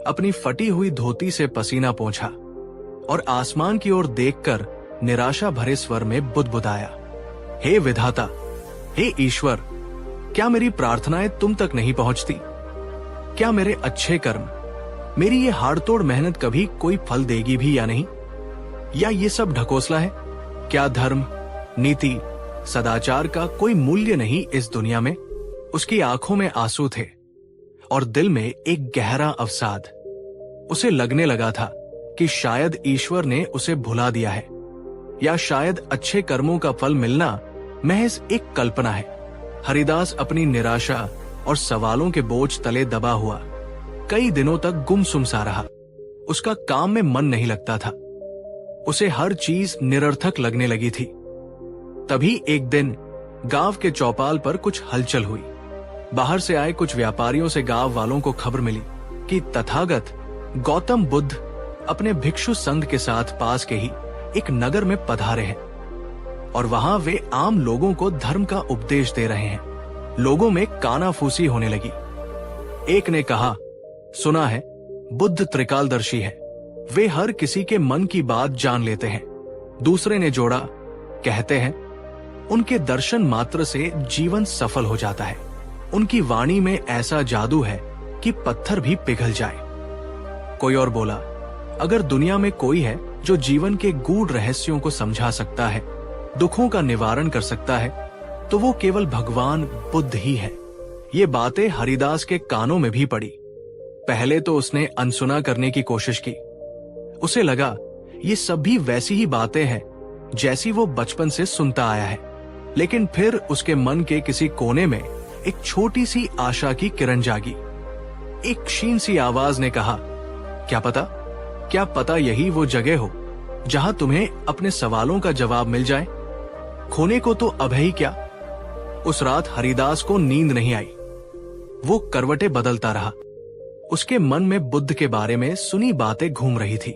Speaker 1: अपनी फटी हुई धोती से पसीना पोंछा और आसमान की ओर देखकर निराशा भरे स्वर में बुदबुदाया, हे विधाता, हे ईश्वर, क्या मेरी प्रार्थनाएं तुम तक नहीं पहुंचती? क्या मेरे अच्छे कर्म, मेरी ये हाड़तोड़ मेहनत कभी कोई फल देगी भी या नहीं? या ये सब ढकोसला है? क्या धर्म, नीति, सदाचार का कोई मूल्य नहीं इस दुनिया में? उसकी आंखों में आंसू थे और दिल में एक गहरा अवसाद। उसे लगने लगा था कि शायद ईश्वर ने उसे भुला दिया है, या शायद अच्छे कर्मों का फल मिलना महज एक कल्पना है। हरिदास अपनी निराशा और सवालों के बोझ तले दबा हुआ कई दिनों तक गुमसुम सा रहा। उसका काम में मन नहीं लगता था। उसे हर चीज निरर्थक लगने लगी थी। तभी एक दिन गांव के चौपाल पर कुछ हलचल हुई। बाहर से आए कुछ व्यापारियों से गांव वालों को खबर मिली कि तथागत गौतम बुद्ध अपने भिक्षु संघ के साथ पास के ही एक नगर में पधारे हैं और वहां वे आम लोगों को धर्म का उपदेश दे रहे हैं। लोगों में कानाफूसी होने लगी। एक ने कहा, सुना है बुद्ध त्रिकालदर्शी है, वे हर किसी के मन की बात जान लेते हैं। दूसरे ने जोड़ा, कहते हैं उनके दर्शन मात्र से जीवन सफल हो जाता है। उनकी वाणी में ऐसा जादू है कि पत्थर भी पिघल जाए। कोई और बोला, अगर दुनिया में कोई है जो जीवन के गूढ़ रहस्यों को समझा सकता है, दुखों का निवारण कर सकता है, तो वो केवल भगवान बुद्ध ही है। ये बातें हरिदास के कानों में भी पड़ी। पहले तो उसने अनसुना करने की कोशिश की। उसे लगा ये सब भी वैसी ही बातें हैं जैसी वो बचपन से सुनता आया है। लेकिन फिर उसके मन के किसी कोने में एक छोटी सी आशा की किरण जागी। एक क्षीण सी आवाज ने कहा, क्या पता यही वो जगह हो जहां तुम्हें अपने सवालों का जवाब मिल जाए। खोने को तो अब है ही क्या। उस रात हरिदास को नींद नहीं आई। वो करवटें बदलता रहा। उसके मन में बुद्ध के बारे में सुनी बातें घूम रही थी।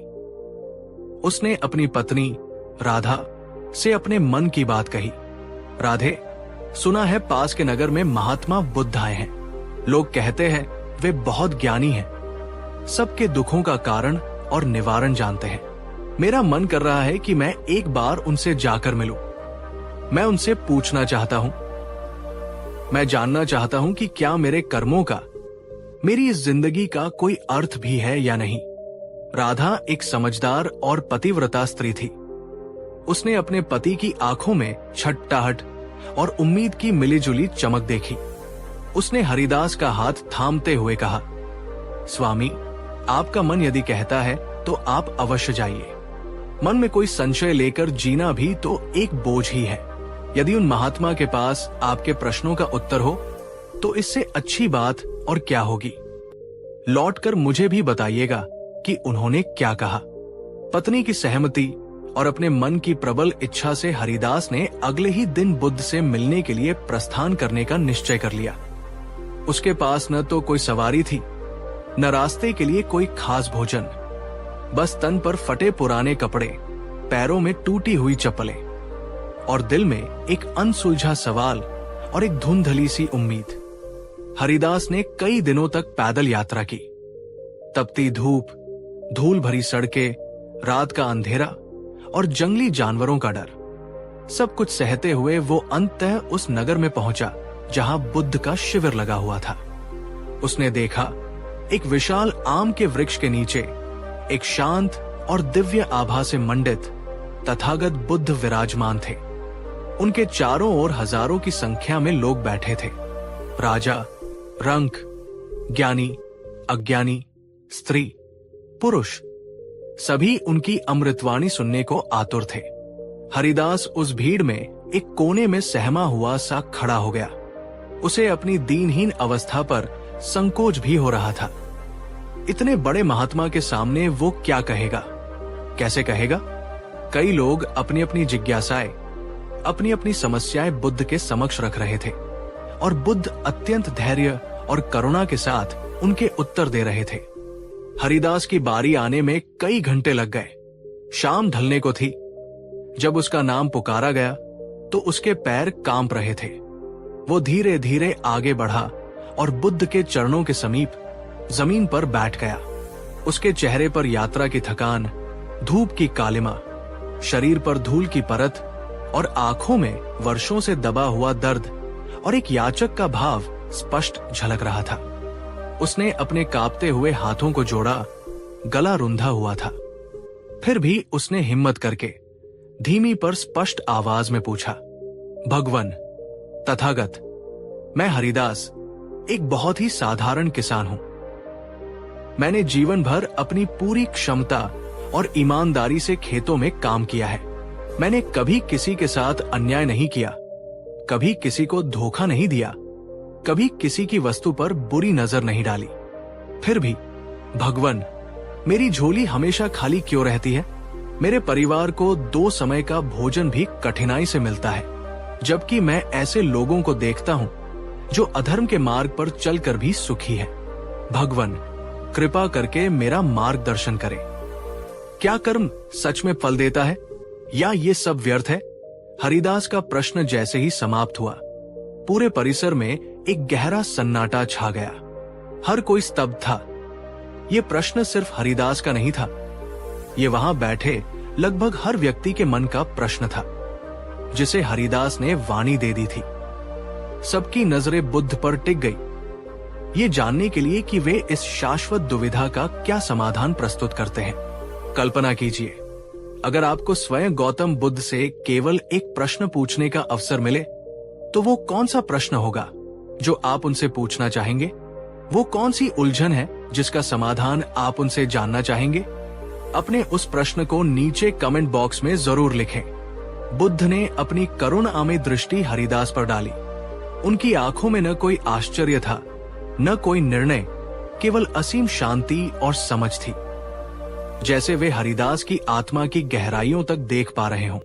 Speaker 1: उसने अपनी पत्नी राधा से अपने मन की बात कही राधे, सुना है पास के नगर में महात्मा बुद्ध आए हैं। लोग कहते हैं वे बहुत ज्ञानी हैं, सबके दुखों का कारण और निवारण जानते हैं। मेरा मन कर रहा है कि मैं एक बार उनसे जाकर मिलूं। मैं उनसे पूछना चाहता हूं, मैं जानना चाहता हूं कि क्या मेरे कर्मों का, मेरी इस जिंदगी का कोई अर्थ भी है या नहीं। राधा एक समझदार और पतिव्रता स्त्री थी। उसने अपने पति की आंखों में छटपटाहट और उम्मीद की मिलीजुली चमक देखी। उसने हरिदास का हाथ थामते हुए कहा, स्वामी, आपका मन यदि कहता है तो आप अवश्य जाइए। मन में कोई संशय लेकर जीना भी तो एक बोझ ही है। यदि उन महात्मा के पास आपके प्रश्नों का उत्तर हो तो इससे अच्छी बात और क्या होगी। लौटकर मुझे भी बताइएगा कि उन्होंने क्या कहा। पत्नी की सहमति और अपने मन की प्रबल इच्छा से हरिदास ने अगले ही दिन बुद्ध से मिलने के लिए प्रस्थान करने का निश्चय कर लिया। उसके पास न तो कोई सवारी थी, न रास्ते के लिए कोई खास भोजन, बस तन पर फटे पुराने कपड़े, पैरों में टूटी हुई चप्पलें और दिल में एक अनसुलझा सवाल और एक धुंधली सी उम्मीद। हरिदास ने कई दिनों तक पैदल यात्रा की। तपती धूप, धूल भरी सड़कें, रात का अंधेरा और जंगली जानवरों का डर, सब कुछ सहते हुए वो अंततः उस नगर में पहुंचा जहां बुद्ध का शिविर लगा हुआ था। उसने देखा एक विशाल आम के वृक्ष के नीचे एक शांत और दिव्य आभा से मंडित तथागत बुद्ध विराजमान थे। उनके चारों ओर हजारों की संख्या में लोग बैठे थे। राजा, रंक, ज्ञानी, अज्ञानी, स्त्री, पुरुष, सभी उनकी अमृतवाणी सुनने को आतुर थे। हरिदास उस भीड़ में एक कोने में सहमा हुआ सा खड़ा हो गया। उसे अपनी दीनहीन अवस्था पर संकोच भी हो रहा था। इतने बड़े महात्मा के सामने वो क्या कहेगा, कैसे कहेगा। कई लोग अपनी अपनी जिज्ञासाएं, अपनी अपनी समस्याएं बुद्ध के समक्ष रख रहे थे और बुद्ध अत्यंत धैर्य और करुणा के साथ उनके उत्तर दे रहे थे। हरिदास की बारी आने में कई घंटे लग गए। शाम ढलने को थी। जब उसका नाम पुकारा गया तो उसके पैर कांप रहे थे। वो धीरे धीरे आगे बढ़ा और बुद्ध के चरणों के समीप जमीन पर बैठ गया। उसके चेहरे पर यात्रा की थकान, धूप की कालिमा, शरीर पर धूल की परत और आंखों में वर्षों से दबा हुआ दर्द और एक याचक का भाव स्पष्ट झलक रहा था। उसने अपने कांपते हुए हाथों को जोड़ा, गला रुंधा हुआ था। फिर भी उसने हिम्मत करके धीमी पर स्पष्ट आवाज में पूछा, भगवन, तथागत, मैं हरिदास एक बहुत ही साधारण किसान हूं। मैंने जीवन भर अपनी पूरी क्षमता और ईमानदारी से खेतों में काम किया है। मैंने कभी किसी के साथ अन्याय नहीं किया, कभी किसी को धोखा नहीं दिया, कभी किसी की वस्तु पर बुरी नजर नहीं डाली। फिर भी भगवन, मेरी झोली हमेशा खाली क्यों रहती है? मेरे परिवार को 2 समय का भोजन भी कठिनाई से मिलता है, जबकि मैं ऐसे लोगों को देखता हूं जो अधर्म के मार्ग पर चलकर भी सुखी है। भगवन, कृपा करके मेरा मार्गदर्शन करें। क्या कर्म सच में फल देता है या ये सब व्यर्थ है? हरिदास का प्रश्न जैसे ही समाप्त हुआ, पूरे परिसर में एक गहरा सन्नाटा छा गया। हर कोई स्तब्ध था। ये प्रश्न सिर्फ हरिदास का नहीं था, ये वहां बैठे लगभग हर व्यक्ति के मन का प्रश्न था, जिसे हरिदास ने वाणी दे दी थी। सबकी नजरें बुद्ध पर टिक गई, ये जानने के लिए कि वे इस शाश्वत दुविधा का क्या समाधान प्रस्तुत करते हैं। कल्पना कीजिए, अगर आपको स्वयं गौतम बुद्ध से केवल एक प्रश्न पूछने का अवसर मिले, तो वो कौन सा प्रश्न होगा जो आप उनसे पूछना चाहेंगे? वो कौन सी उलझन है जिसका समाधान आप उनसे जानना चाहेंगे? अपने उस प्रश्न को नीचे कमेंट बॉक्स में जरूर लिखें। बुद्ध ने अपनी करुणामयी दृष्टि हरिदास पर डाली। उनकी आंखों में न कोई आश्चर्य था, न कोई निर्णय, केवल असीम शांति और समझ थी, जैसे वे हरिदास की आत्मा की गहराइयों तक देख पा रहे हों।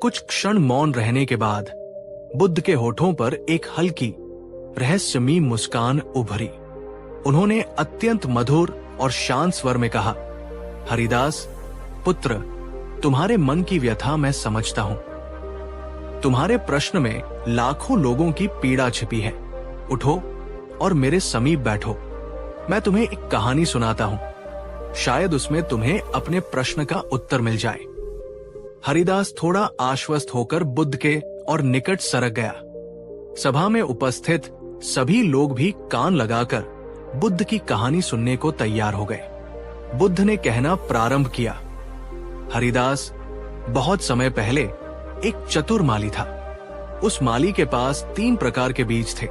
Speaker 1: कुछ क्षण मौन रहने के बाद बुद्ध के होठों पर एक हल्की रहस्यमयी मुस्कान उभरी। उन्होंने अत्यंत मधुर और शांत स्वर में कहा, हरिदास पुत्र, तुम्हारे मन की व्यथा मैं समझता हूं। तुम्हारे प्रश्न में लाखों लोगों की पीड़ा छिपी है। उठो और मेरे समीप बैठो। मैं तुम्हें एक कहानी सुनाता हूं। शायद उसमें तुम्हें अपने प्रश्न का उत्तर मिल जाए। हरिदास थोड़ा आश्वस्त होकर बुद्ध के और निकट सरक गया। सभा में उपस्थित सभी लोग भी कान लगाकर बुद्ध की कहानी सुनने को तैयार हो गए। बुद्ध ने कहना प्रारंभ किया। हरिदास, बहुत समय पहले एक चतुर माली था। उस माली के पास 3 प्रकार के बीज थे,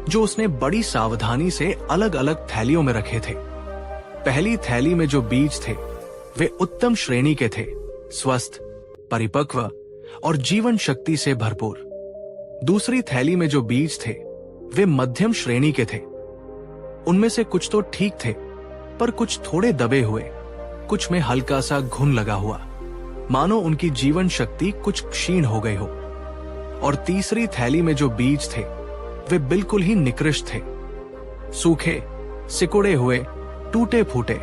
Speaker 1: जो उसने बड़ी सावधानी से अलग अलग थैलियों में रखे थे। पहली थैली में जो बीज थे वे उत्तम श्रेणी के थे, स्वस्थ, परिपक्व और जीवन शक्ति से भरपूर। दूसरी थैली में जो बीज थे वे मध्यम श्रेणी के थे। उनमें से कुछ तो ठीक थे, पर कुछ थोड़े दबे हुए, कुछ में हल्का सा घुन लगा हुआ, मानो उनकी जीवन शक्ति कुछ क्षीण हो गई हो। और तीसरी थैली में जो बीज थे वे बिल्कुल ही निकृष्ट थे, सूखे, सिकुड़े हुए, टूटे फूटे,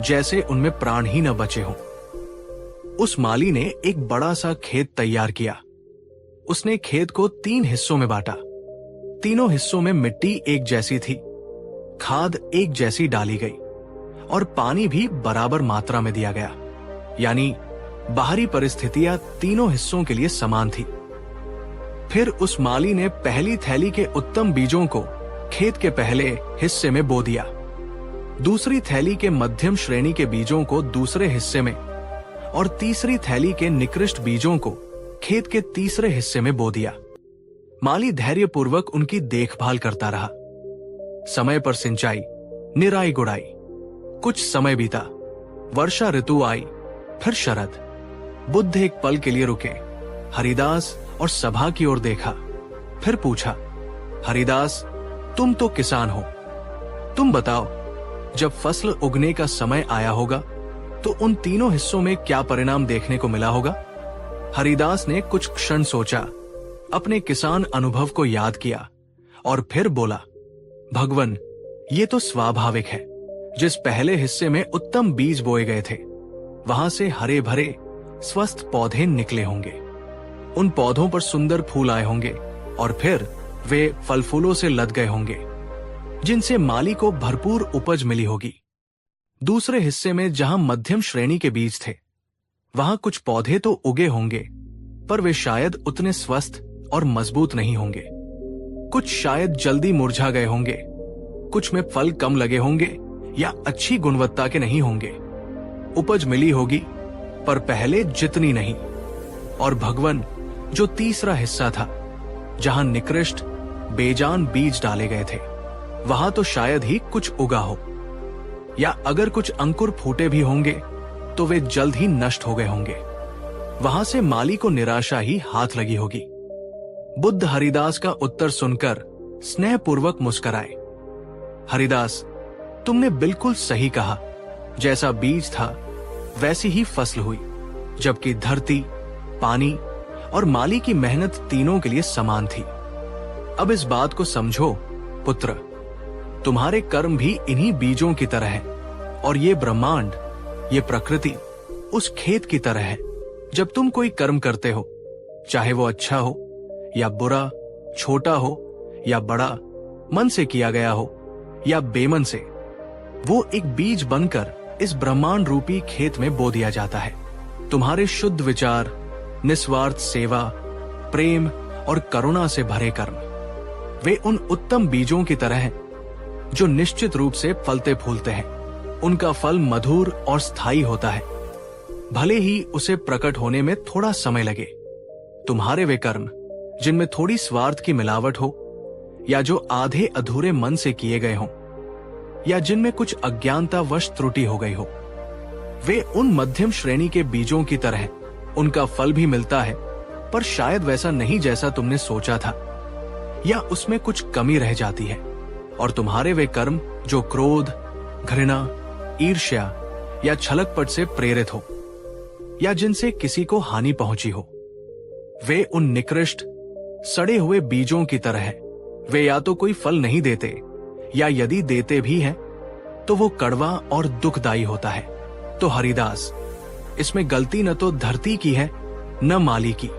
Speaker 1: जैसे उनमें प्राण ही न बचे हों। उस माली ने एक बड़ा सा खेत तैयार किया। उसने खेत को 3 हिस्सों में बांटा। तीनों हिस्सों में मिट्टी एक जैसी थी, खाद एक जैसी डाली गई और पानी भी बराबर मात्रा में दिया गया। यानी बाहरी परिस्थितियां तीनों हिस्सों के लिए समान थी। फिर उस माली ने पहली थैली के उत्तम बीजों को खेत के पहले हिस्से में बो दिया, दूसरी थैली के मध्यम श्रेणी के बीजों को दूसरे हिस्से में और तीसरी थैली के निकृष्ट बीजों को खेत के तीसरे हिस्से में बो दिया। माली धैर्यपूर्वक उनकी देखभाल करता रहा। समय पर सिंचाई, निराई गुड़ाई। कुछ समय बीता, वर्षा ऋतु आई, फिर शरद। बुद्ध एक पल के लिए रुके, हरिदास और सभा की ओर देखा, फिर पूछा, हरिदास, तुम तो किसान हो, तुम बताओ, जब फसल उगने का समय आया होगा तो उन तीनों हिस्सों में क्या परिणाम देखने को मिला होगा? हरिदास ने कुछ क्षण सोचा, अपने किसान अनुभव को याद किया और फिर बोला, भगवन, ये तो स्वाभाविक है। जिस पहले हिस्से में उत्तम बीज बोए गए थे, वहां से हरे भरे स्वस्थ पौधे निकले होंगे। उन पौधों पर सुंदर फूल आए होंगे और फिर वे फल फूलों से लद गए होंगे, जिनसे माली को भरपूर उपज मिली होगी। दूसरे हिस्से में जहां मध्यम श्रेणी के बीज थे, वहां कुछ पौधे तो उगे होंगे, पर वे शायद उतने स्वस्थ और मजबूत नहीं होंगे। कुछ शायद जल्दी मुरझा गए होंगे, कुछ में फल कम लगे होंगे या अच्छी गुणवत्ता के नहीं होंगे। उपज मिली होगी, पर पहले जितनी नहीं। और भगवन, जो तीसरा हिस्सा था, जहां निकृष्ट, बेजान बीज डाले गए थे, वहां तो शायद ही कुछ उगा हो, या अगर कुछ अंकुर फूटे भी होंगे तो वे जल्द ही नष्ट हो गए होंगे। वहां से माली को निराशा ही हाथ लगी होगी। बुद्ध हरिदास का उत्तर सुनकर स्नेहपूर्वक मुस्कुराए। हरिदास, तुमने बिल्कुल सही कहा। जैसा बीज था वैसी ही फसल हुई, जबकि धरती, पानी और माली की मेहनत तीनों के लिए समान थी। अब इस बात को समझो पुत्र, तुम्हारे कर्म भी इन्हीं बीजों की तरह है और ये ब्रह्मांड, ये प्रकृति उस खेत की तरह है। जब तुम कोई कर्म करते हो, चाहे वो अच्छा हो या बुरा, छोटा हो या बड़ा, मन से किया गया हो या बेमन से, वो एक बीज बनकर इस ब्रह्मांड रूपी खेत में बो दिया जाता है। तुम्हारे शुद्ध विचार, निस्वार्थ सेवा, प्रेम और करुणा से भरे कर्म, वे उन उत्तम बीजों की तरह हैं जो निश्चित रूप से फलते फूलते हैं। उनका फल मधुर और स्थायी होता है, भले ही उसे प्रकट होने में थोड़ा समय लगे। तुम्हारे वे कर्म जिनमें थोड़ी स्वार्थ की मिलावट हो, या जो आधे अधूरे मन से किए गए हों, या जिनमें कुछ अज्ञानतावश त्रुटि हो गई हो, वे उन मध्यम श्रेणी के बीजों की तरह हैं। उनका फल भी मिलता है, पर शायद वैसा नहीं जैसा तुमने सोचा था, या उसमें कुछ कमी रह जाती है। और तुम्हारे वे कर्म जो क्रोध, घृणा, ईर्ष्या या छलकपट से प्रेरित हो, या जिनसे किसी को हानि पहुंची हो, वे उन निकृष्ट, सड़े हुए बीजों की तरह हैं। वे या तो कोई फल नहीं देते, या यदि देते भी हैं तो वो कड़वा और दुखदायी होता है। तो हरिदास, इसमें गलती न तो धरती की है न माली की।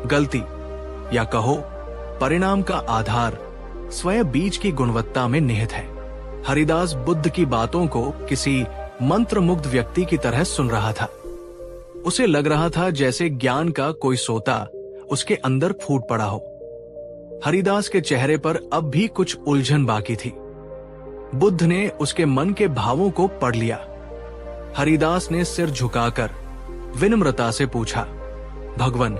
Speaker 1: गलती या कहो परिणाम का आधार स्वयं बीज की गुणवत्ता में निहित है। हरिदास बुद्ध की बातों को किसी मंत्रमुग्ध व्यक्ति की तरह सुन रहा था। उसे लग रहा था जैसे ज्ञान का कोई सोता उसके अंदर फूट पड़ा हो। हरिदास के चेहरे पर अब भी कुछ उलझन बाकी थी। बुद्ध ने उसके मन के भावों को पढ़ लिया। हरिदास ने सिर झुकाकर विनम्रता से पूछा, भगवन,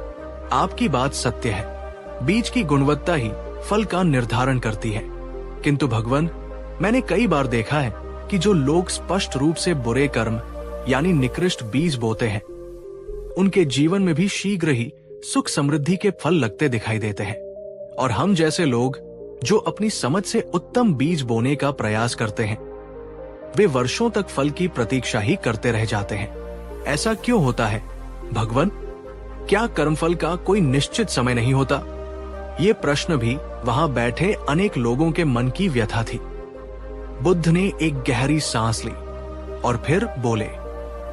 Speaker 1: आपकी बात सत्य है। बीज की गुणवत्ता ही फल का निर्धारण करती है। किंतु भगवन, मैंने कई बार देखा है कि जो लोग स्पष्ट रूप से बुरे कर्म यानी निकृष्ट बीज बोते हैं, उनके जीवन में भी शीघ्र ही सुख समृद्धि के फल लगते दिखाई देते हैं। और हम जैसे लोग जो अपनी समझ से उत्तम बीज बोने का प्रयास करते हैं, वे वर्षों तक फल की प्रतीक्षा ही करते रह जाते हैं। ऐसा क्यों होता है भगवन? क्या कर्मफल का कोई निश्चित समय नहीं होता? ये प्रश्न भी वहां बैठे अनेक लोगों के मन की व्यथा थी। बुद्ध ने एक गहरी सांस ली और फिर बोले,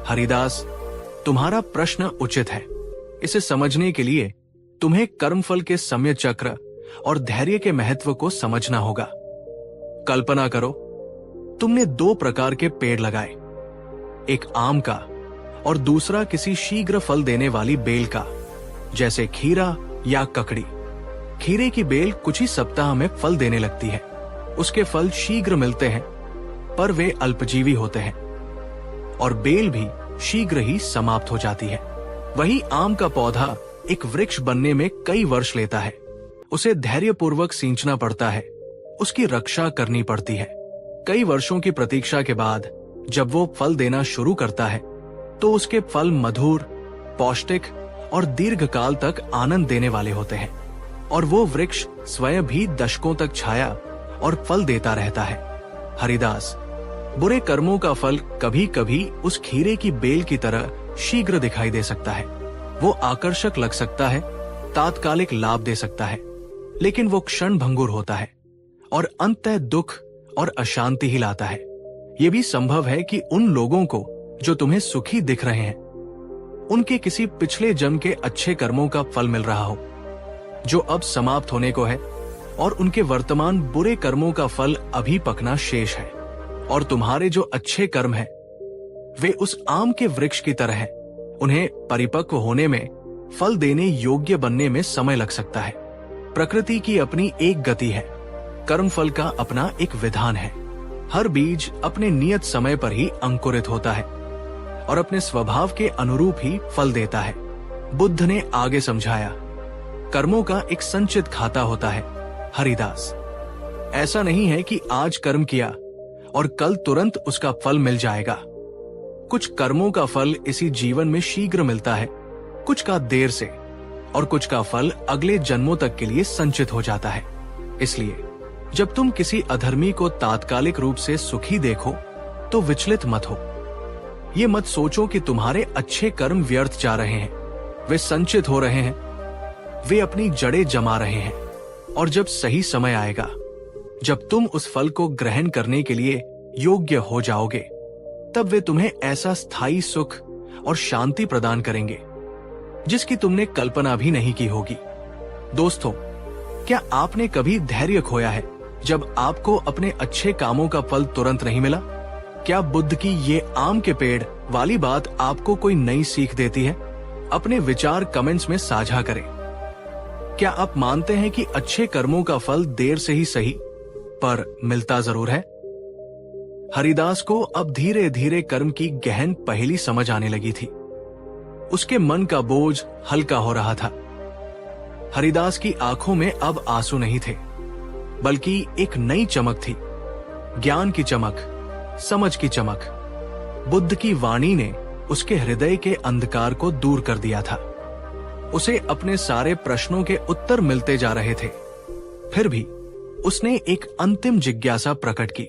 Speaker 1: हरिदास, तुम्हारा प्रश्न उचित है। इसे समझने के लिए तुम्हें कर्मफल के समय चक्र और धैर्य के महत्व को समझना होगा। कल्पना करो, तुमने 2 प्रकार के पेड़ लगाए, एक आम का और दूसरा किसी शीघ्र फल देने वाली बेल का, जैसे खीरा या ककड़ी। खीरे की बेल कुछ ही सप्ताह में फल देने लगती है। उसके फल शीघ्र मिलते हैं, पर वे अल्पजीवी होते हैं और बेल भी शीघ्र ही समाप्त हो जाती है। वही आम का पौधा एक वृक्ष बनने में कई वर्ष लेता है। उसे धैर्यपूर्वक सींचना पड़ता है, उसकी रक्षा करनी पड़ती है। कई वर्षों की प्रतीक्षा के बाद जब वो फल देना शुरू करता है, तो उसके फल मधुर, पौष्टिक और दीर्घकाल तक आनंद देने वाले होते हैं। और वो वृक्ष स्वयं भी दशकों तक छाया और फल देता रहता है। हरिदास, बुरे कर्मों का फल कभी कभी उस खीरे की बेल की तरह शीघ्र दिखाई दे सकता है। वो आकर्षक लग सकता है, तात्कालिक लाभ दे सकता है, लेकिन वो क्षण भंगुर होता है और अंततः दुख और अशांति ही लाता है। ये भी संभव है कि उन लोगों को जो तुम्हें सुखी दिख रहे हैं, उनके किसी पिछले जन्म के अच्छे कर्मों का फल मिल रहा हो, जो अब समाप्त होने को है, और उनके वर्तमान बुरे कर्मों का फल अभी पकना शेष है। और तुम्हारे जो अच्छे कर्म हैं, वे उस आम के वृक्ष की तरह हैं। उन्हें परिपक्व होने में, फल देने योग्य बनने में समय लग सकता है। प्रकृति की अपनी एक गति है, कर्मफल का अपना एक विधान है। हर बीज अपने नियत समय पर ही अंकुरित होता है और अपने स्वभाव के अनुरूप ही फल देता है। बुद्ध ने आगे समझाया, कर्मों का एक संचित खाता होता है हरिदास। ऐसा नहीं है कि आज कर्म किया और कल तुरंत उसका फल मिल जाएगा। कुछ कर्मों का फल इसी जीवन में शीघ्र मिलता है, कुछ का देर से, और कुछ का फल अगले जन्मों तक के लिए संचित हो जाता है। इसलिए जब तुम किसी अधर्मी को तात्कालिक रूप से सुखी देखो, तो विचलित मत हो। ये मत सोचो कि तुम्हारे अच्छे कर्म व्यर्थ जा रहे हैं। वे संचित हो रहे हैं, वे अपनी जड़ें जमा रहे हैं। और जब सही समय आएगा, जब तुम उस फल को ग्रहण करने के लिए योग्य हो जाओगे, तब वे तुम्हें ऐसा स्थायी सुख और शांति प्रदान करेंगे जिसकी तुमने कल्पना भी नहीं की होगी। दोस्तों, क्या आपने कभी धैर्य खोया है जब आपको अपने अच्छे कामों का फल तुरंत नहीं मिला? क्या बुद्ध की ये आम के पेड़ वाली बात आपको कोई नई सीख देती है? अपने विचार कमेंट्स में साझा करें। क्या आप मानते हैं कि अच्छे कर्मों का फल देर से ही सही, पर मिलता जरूर है? हरिदास को अब धीरे धीरे कर्म की गहन पहेली समझ आने लगी थी। उसके मन का बोझ हल्का हो रहा था। हरिदास की आंखों में अब आंसू नहीं थे, बल्कि एक नई चमक थी, ज्ञान की चमक, समझ की चमक। बुद्ध की वाणी ने उसके हृदय के अंधकार को दूर कर दिया था। उसे अपने सारे प्रश्नों के उत्तर मिलते जा रहे थे। फिर भी उसने एक अंतिम जिज्ञासा प्रकट की,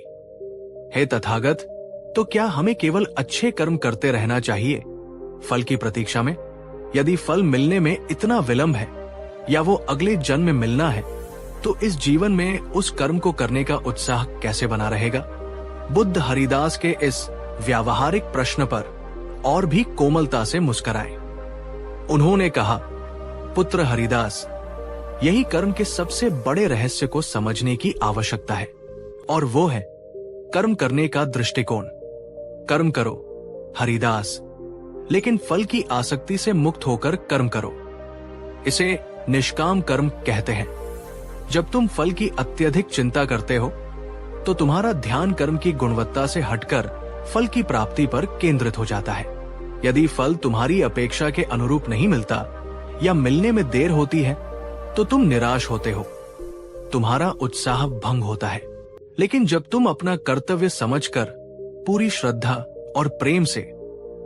Speaker 1: हे तथागत, तो क्या हमें केवल अच्छे कर्म करते रहना चाहिए फल की प्रतीक्षा में? यदि फल मिलने में इतना विलंब है या वो अगले जन्म में मिलना है, तो इस जीवन में उस कर्म को करने का उत्साह कैसे बना रहेगा? बुद्ध हरिदास के इस व्यावहारिक प्रश्न पर और भी कोमलता से मुस्कुराए। उन्होंने कहा, पुत्र हरिदास, यही कर्म के सबसे बड़े रहस्य को समझने की आवश्यकता है, और वो है कर्म करने का दृष्टिकोण। कर्म करो हरिदास, लेकिन फल की आसक्ति से मुक्त होकर कर्म करो। इसे निष्काम कर्म कहते हैं। जब तुम फल की अत्यधिक चिंता करते हो तो तुम्हारा ध्यान कर्म की गुणवत्ता से हटकर फल की प्राप्ति पर केंद्रित हो जाता है। यदि फल तुम्हारी अपेक्षा के अनुरूप नहीं मिलता या मिलने में देर होती है तो तुम निराश होते हो, तुम्हारा उत्साह भंग होता है। लेकिन जब तुम अपना कर्तव्य समझकर पूरी श्रद्धा और प्रेम से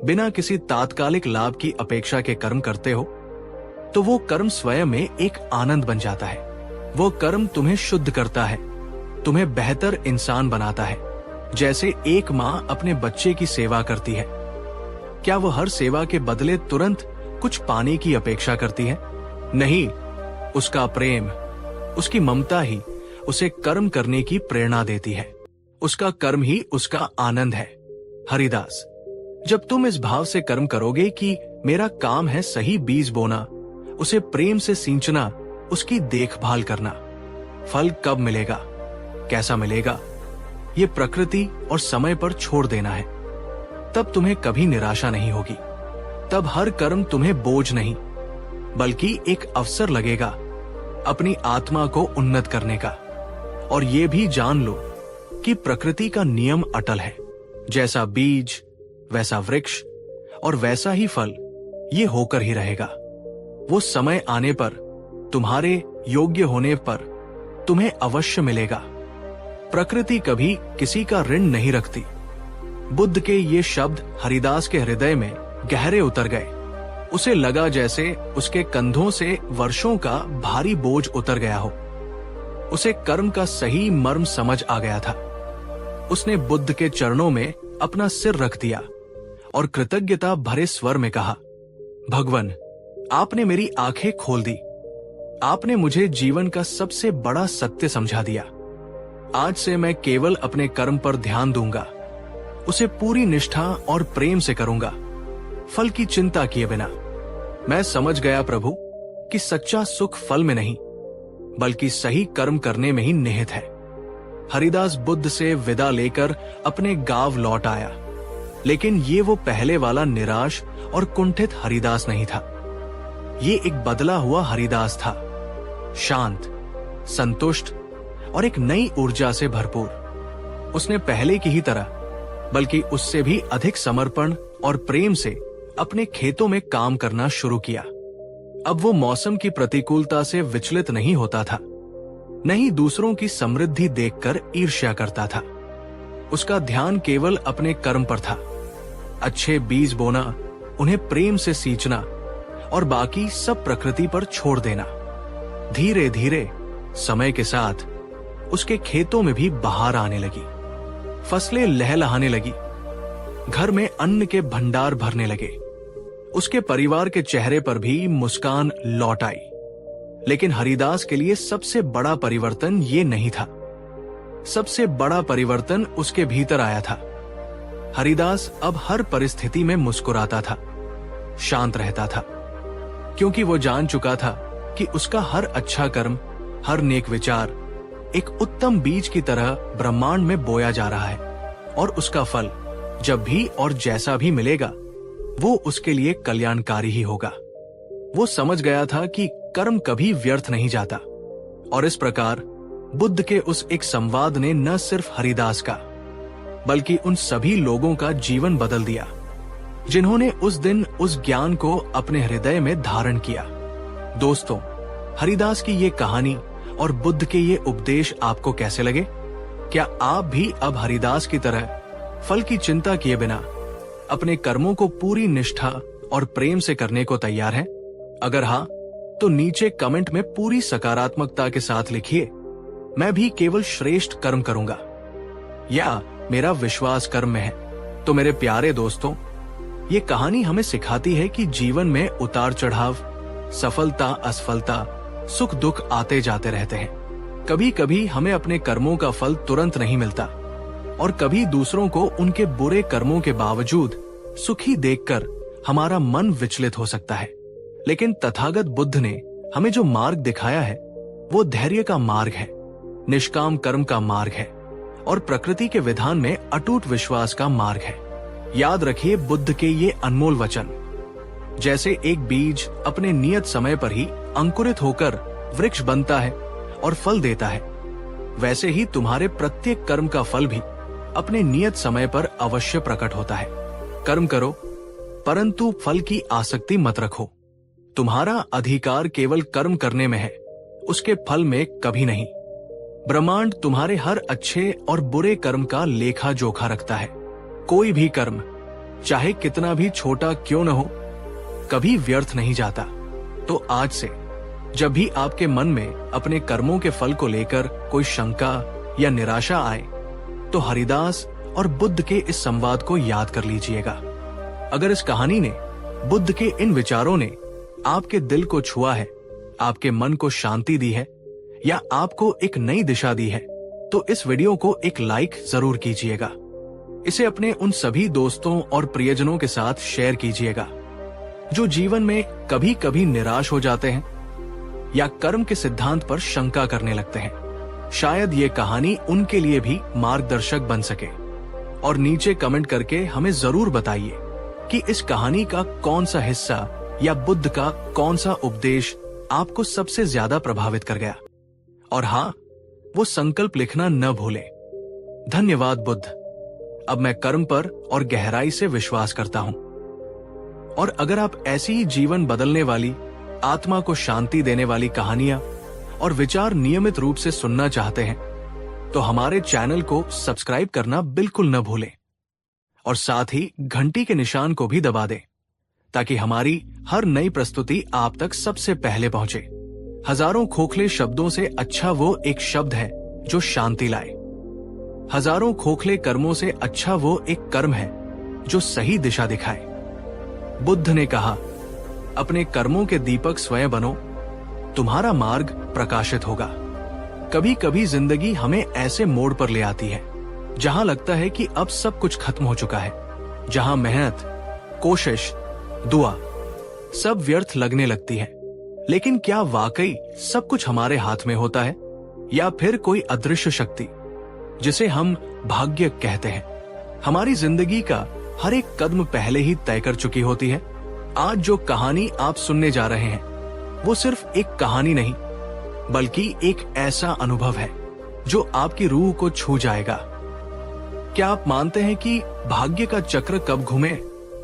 Speaker 1: बिना किसी तात्कालिक लाभ की अपेक्षा के कर्म करते हो तो वो कर्म स्वयं में एक आनंद बन जाता है। वो कर्म तुम्हें शुद्ध करता है, तुम्हें बेहतर इंसान बनाता है। जैसे एक माँ अपने बच्चे की सेवा करती है, क्या वो हर सेवा के बदले तुरंत कुछ पाने की अपेक्षा करती है? नहीं, उसका प्रेम, उसकी ममता ही उसे कर्म करने की प्रेरणा देती है। उसका कर्म ही उसका आनंद है। हरिदास, जब तुम इस भाव से कर्म करोगे कि मेरा काम है सही बीज बोना, उसे प्रेम से सींचना, उसकी देखभाल करना, फल कब मिलेगा, कैसा मिलेगा, ये प्रकृति और समय पर छोड़ देना है, तब तुम्हें कभी निराशा नहीं होगी। तब हर कर्म तुम्हें बोझ नहीं बल्कि एक अवसर लगेगा अपनी आत्मा को उन्नत करने का। और ये भी जान लो कि प्रकृति का नियम अटल है। जैसा बीज वैसा वृक्ष और वैसा ही फल, ये होकर ही रहेगा। वो समय आने पर, तुम्हारे योग्य होने पर तुम्हें अवश्य मिलेगा। प्रकृति कभी किसी का ऋण नहीं रखती। बुद्ध के ये शब्द हरिदास के हृदय में गहरे उतर गए। उसे लगा जैसे उसके कंधों से वर्षों का भारी बोझ उतर गया हो। उसे कर्म का सही मर्म समझ आ गया था। उसने बुद्ध के चरणों में अपना सिर रख दिया और कृतज्ञता भरे स्वर में कहा, भगवान, आपने मेरी आंखें खोल दी। आपने मुझे जीवन का सबसे बड़ा सत्य समझा दिया। आज से मैं केवल अपने कर्म पर ध्यान दूंगा, उसे पूरी निष्ठा और प्रेम से करूंगा, फल की चिंता किए बिना। मैं समझ गया प्रभु कि सच्चा सुख फल में नहीं बल्कि सही कर्म करने में ही निहित है। हरिदास बुद्ध से विदा लेकर अपने गांव लौट आया, लेकिन ये वो पहले वाला निराश और कुंठित हरिदास नहीं था। ये एक बदला हुआ हरिदास था, शांत, संतुष्ट और एक नई ऊर्जा से भरपूर। उसने पहले की ही तरह बल्कि उससे भी अधिक समर्पण और प्रेम से अपने खेतों में काम करना शुरू किया। अब वो मौसम की प्रतिकूलता से विचलित नहीं होता था, नहीं दूसरों की समृद्धि देखकर ईर्ष्या करता था। उसका ध्यान केवल अपने कर्म पर था। अच्छे बीज बोना, उन्हें प्रेम से सींचना और बाकी सब प्रकृति पर छोड़ देना। धीरे धीरे समय के साथ उसके खेतों में भी बहार आने लगी, फसलें लहलहाने लगी, घर में अन्न के भंडार भरने लगे। उसके परिवार के चेहरे पर भी मुस्कान लौट आई। लेकिन हरिदास के लिए सबसे बड़ा परिवर्तन ये नहीं था। सबसे बड़ा परिवर्तन उसके भीतर आया था। हरिदास अब हर परिस्थिति में मुस्कुराता था, शांत रहता था, क्योंकि वो जान चुका था कि उसका हर अच्छा कर्म, हर नेक विचार एक उत्तम बीज की तरह ब्रह्मांड में बोया जा रहा है, और उसका फल जब भी और जैसा भी मिलेगा वो उसके लिए कल्याणकारी ही होगा। वो समझ गया था कि कर्म कभी व्यर्थ नहीं जाता, और इस प्रकार बुद्ध के उस एक संवाद ने न सिर्फ हरिदास का बल्कि उन सभी लोगों का जीवन बदल दिया जिन्होंने उस दिन उस ज्ञान को अपने हृदय में धारण किया। दोस्तों, हरिदास की ये कहानी और बुद्ध के ये उपदेश आपको कैसे लगे? क्या आप भी अब हरिदास की तरह फल की चिंता किए बिना अपने कर्मों को पूरी निष्ठा और प्रेम से करने को तैयार हैं? अगर हाँ, तो नीचे कमेंट में पूरी सकारात्मकता के साथ लिखिए, मैं भी केवल श्रेष्ठ कर्म करूंगा, या मेरा विश्वास कर्म में है। तो मेरे प्यारे दोस्तों, ये कहानी हमें सिखाती है कि जीवन में उतार चढ़ाव, सफलता असफलता, सुख दुख आते जाते रहते हैं। कभी कभी हमें अपने कर्मों का फल तुरंत नहीं मिलता, और कभी दूसरों को उनके बुरे कर्मों के बावजूद सुखी देखकर हमारा मन विचलित हो सकता है। लेकिन तथागत बुद्ध ने हमें जो मार्ग दिखाया है वो धैर्य का मार्ग है, निष्काम कर्म का मार्ग है और प्रकृति के विधान में अटूट विश्वास का मार्ग है। याद रखिए बुद्ध के ये अनमोल वचन। जैसे एक बीज अपने नियत समय पर ही अंकुरित होकर वृक्ष बनता है और फल देता है, वैसे ही तुम्हारे प्रत्येक कर्म का फल भी अपने नियत समय पर अवश्य प्रकट होता है। कर्म करो परंतु फल की आसक्ति मत रखो। तुम्हारा अधिकार केवल कर्म करने में है, उसके फल में कभी नहीं। ब्रह्मांड तुम्हारे हर अच्छे और बुरे कर्म का लेखा जोखा रखता है। कोई भी कर्म चाहे कितना भी छोटा क्यों न हो, कभी व्यर्थ नहीं जाता। तो आज से जब भी आपके मन में अपने कर्मों के फल को लेकर कोई शंका या निराशा आए, तो हरिदास और बुद्ध के इस संवाद को याद कर लीजिएगा। अगर इस कहानी ने, बुद्ध के इन विचारों ने आपके दिल को छुआ है, आपके मन को शांति दी है या आपको एक नई दिशा दी है, तो इस वीडियो को एक लाइक जरूर कीजिएगा। इसे अपने उन सभी दोस्तों और प्रियजनों के साथ शेयर कीजिएगा जो जीवन में कभी कभी निराश हो जाते हैं या कर्म के सिद्धांत पर शंका करने लगते हैं। शायद ये कहानी उनके लिए भी मार्गदर्शक बन सके। और नीचे कमेंट करके हमें जरूर बताइए कि इस कहानी का कौन सा हिस्सा या बुद्ध का कौन सा उपदेश आपको सबसे ज्यादा प्रभावित कर गया। और हाँ, वो संकल्प लिखना न भूलें। धन्यवाद बुद्ध। अब मैं कर्म पर और गहराई से विश्वास करता हूं। और अगर आप ऐसी ही जीवन बदलने वाली, आत्मा को शांति देने वाली कहानियां और विचार नियमित रूप से सुनना चाहते हैं, तो हमारे चैनल को सब्सक्राइब करना बिल्कुल न भूलें और साथ ही घंटी के निशान को भी दबा दें, ताकि हमारी हर नई प्रस्तुति आप तक सबसे पहले पहुंचे। हजारों खोखले शब्दों से अच्छा वो एक शब्द है जो शांति लाए। हजारों खोखले कर्मों से अच्छा वो एक कर्म है जो सही दिशा दिखाए। बुद्ध ने कहा, अपने कर्मों के दीपक स्वयं बनो, तुम्हारा मार्ग प्रकाशित होगा। कभी कभी जिंदगी हमें ऐसे मोड़ पर ले आती है जहां लगता है कि अब सब कुछ खत्म हो चुका है, जहां मेहनत, कोशिश, दुआ सब व्यर्थ लगने लगती है। लेकिन क्या वाकई सब कुछ हमारे हाथ में होता है, या फिर कोई अदृश्य शक्ति जिसे हम भाग्य कहते हैं हमारी जिंदगी का हर एक कदम पहले ही तय कर चुकी होती है? आज जो कहानी आप सुनने जा रहे हैं वो सिर्फ एक कहानी नहीं, बल्कि एक ऐसा अनुभव है जो आपकी रूह को छू जाएगा। क्या आप मानते हैं कि भाग्य का चक्र कब घूमे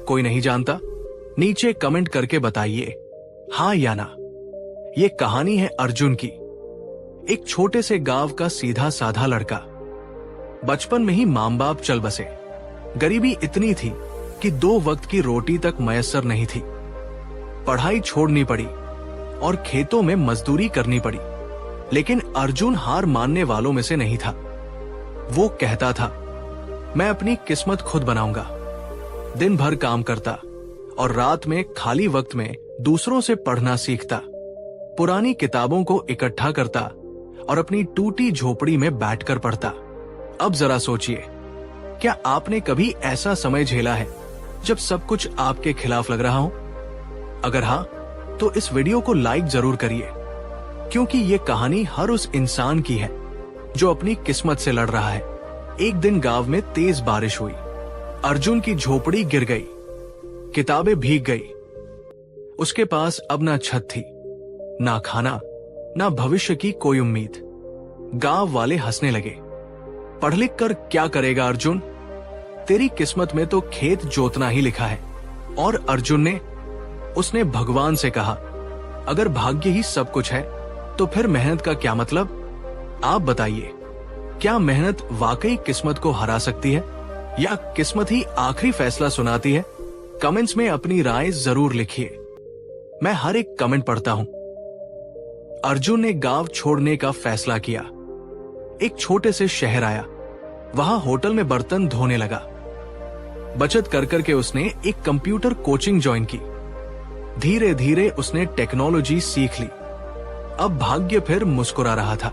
Speaker 1: कोई नहीं जानता? नीचे कमेंट करके बताइए हाँ या ना। ये कहानी है अर्जुन की। एक छोटे से गांव का सीधा साधा लड़का। बचपन में ही मां बाप चल बसे। गरीबी इतनी थी कि 2 वक्त की रोटी तक मयस्सर नहीं थी। पढ़ाई छोड़नी पड़ी और खेतों में मजदूरी करनी पड़ी। लेकिन अर्जुन हार मानने वालों में से नहीं था। वो कहता था, मैं अपनी किस्मत खुद बनाऊंगा। दिन भर काम करता और रात में खाली वक्त में दूसरों से पढ़ना सीखता, पुरानी किताबों को इकट्ठा करता और अपनी टूटी झोपड़ी में बैठकर पढ़ता। अब जरा सोचिए, क्या आपने कभी ऐसा समय झेला है जब सब कुछ आपके खिलाफ लग रहा हो? अगर हाँ, तो इस वीडियो को लाइक जरूर करिए, क्योंकि ये कहानी हर उस इंसान की है जो अपनी किस्मत से लड़ रहा है। एक दिन गांव में तेज बारिश हुई। अर्जुन की झोपड़ी गिर गई, किताबें भीग गई। उसके पास अब ना छत थी, ना खाना, ना भविष्य की कोई उम्मीद। गांव वाले हंसने लगे। पढ़ लिख कर क्या करेगा अर्जुन? तेरी किस्मत में तो खेत जोतना ही लिखा है। और अर्जुन ने, उसने भगवान से कहा, अगर भाग्य ही सब कुछ है तो फिर मेहनत का क्या मतलब? आप बताइए, क्या मेहनत वाकई किस्मत को हरा सकती है, या किस्मत ही आखिरी फैसला सुनाती है? कमेंट्स में अपनी राय जरूर लिखिए, मैं हर एक कमेंट पढ़ता हूं। अर्जुन ने गांव छोड़ने का फैसला किया। एक छोटे से शहर आया। वहां होटल में बर्तन धोने लगा। बचत कर करके उसने एक कंप्यूटर कोचिंग ज्वाइन की। धीरे धीरे उसने टेक्नोलॉजी सीख ली। अब भाग्य फिर मुस्कुरा रहा था।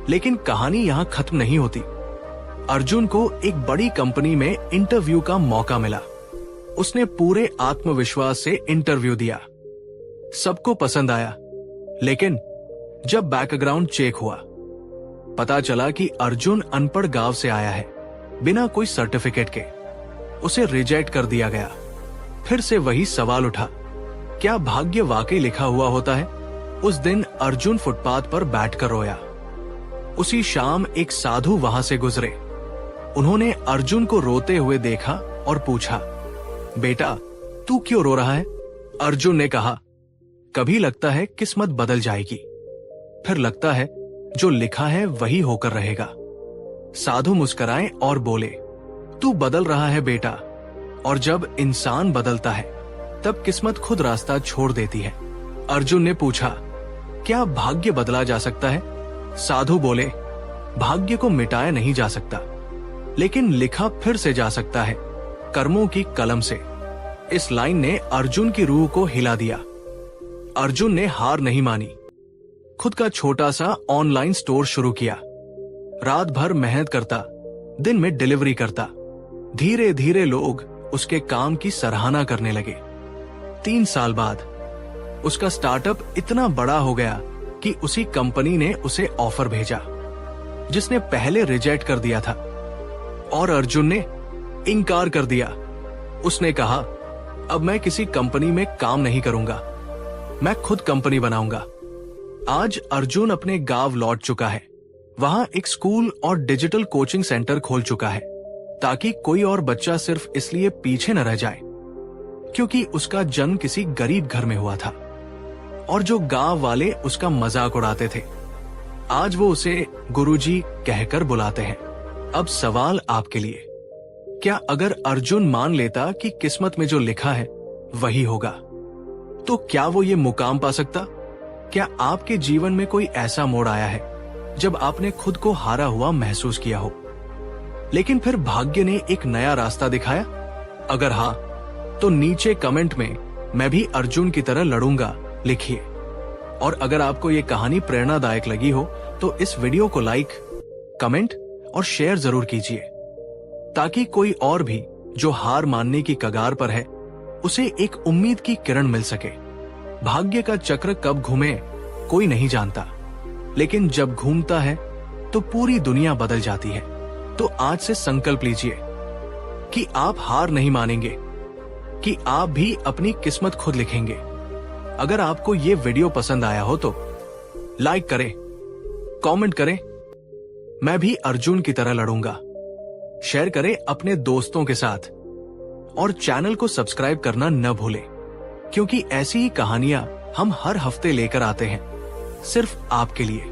Speaker 1: लेकिन कहानी यहां खत्म नहीं होती। अर्जुन को एक बड़ी कंपनी में इंटरव्यू का मौका मिला। उसने पूरे आत्मविश्वास से इंटरव्यू दिया। सबको पसंद आया, लेकिन जब बैकग्राउंड चेक हुआ, पता चला कि अर्जुन अनपढ़ गांव से आया है, बिना कोई सर्टिफिकेट के। उसे रिजेक्ट कर दिया गया। फिर से वही सवाल उठा, क्या भाग्य वाकई लिखा हुआ होता है? उस दिन अर्जुन फुटपाथ पर बैठकर रोया। उसी शाम एक साधु वहां से गुजरे। उन्होंने अर्जुन को रोते हुए देखा और पूछा, बेटा तू क्यों रो रहा है? अर्जुन ने कहा, कभी लगता है किस्मत बदल जाएगी, फिर लगता है जो लिखा है वही होकर रहेगा। साधु मुस्कुराए और बोले, तू बदल रहा है बेटा, और जब इंसान बदलता है तब किस्मत खुद रास्ता छोड़ देती है। अर्जुन ने पूछा, क्या भाग्य बदला जा सकता है? साधु बोले, भाग्य को मिटाया नहीं जा सकता, लेकिन लिखा फिर से जा सकता है, कर्मों की कलम से। इस लाइन ने अर्जुन की रूह को हिला दिया। अर्जुन ने हार नहीं मानी। खुद का छोटा सा ऑनलाइन स्टोर शुरू किया। रात भर मेहनत करता, दिन में डिलीवरी करता। धीरे धीरे लोग उसके काम की सराहना करने लगे। 3 साल बाद उसका स्टार्टअप इतना बड़ा हो गया कि उसी कंपनी ने उसे ऑफर भेजा जिसने पहले रिजेक्ट कर दिया था, और अर्जुन ने इनकार कर दिया। उसने कहा, अब मैं किसी कंपनी में काम नहीं करूंगा, मैं खुद कंपनी बनाऊंगा। आज अर्जुन अपने गांव लौट चुका है। वहां एक स्कूल और डिजिटल कोचिंग सेंटर खोल चुका है, ताकि कोई और बच्चा सिर्फ इसलिए पीछे न रह जाए क्योंकि उसका जन्म किसी गरीब घर में हुआ था और जो गांव वाले उसका मजाक उड़ाते थे, आज वो उसे गुरुजी कहकर बुलाते हैं। अब सवाल आपके लिए, क्या अगर अर्जुन मान लेता कि किस्मत में जो लिखा है वही होगा, तो क्या वो ये मुकाम पा सकता? क्या आपके जीवन में कोई ऐसा मोड़ आया है जब आपने खुद को हारा हुआ महसूस किया हो, लेकिन फिर भाग्य ने एक नया रास्ता दिखाया? अगर हाँ, तो नीचे कमेंट में मैं भी अर्जुन की तरह लड़ूंगा लिखिए। और अगर आपको ये कहानी प्रेरणादायक लगी हो तो इस वीडियो को लाइक, कमेंट और शेयर जरूर कीजिए, ताकि कोई और भी जो हार मानने की कगार पर है उसे एक उम्मीद की किरण मिल सके। भाग्य का चक्र कब घूमे कोई नहीं जानता, लेकिन जब घूमता है तो पूरी दुनिया बदल जाती है। तो आज से संकल्प लीजिए कि आप हार नहीं मानेंगे, कि आप भी अपनी किस्मत खुद लिखेंगे। अगर आपको ये वीडियो पसंद आया हो तो लाइक करें, कमेंट करें, मैं भी अर्जुन की तरह लड़ूंगा, शेयर करें अपने दोस्तों के साथ, और चैनल को सब्सक्राइब करना न भूलें, क्योंकि ऐसी ही कहानियां हम हर हफ्ते लेकर आते हैं, सिर्फ आपके लिए।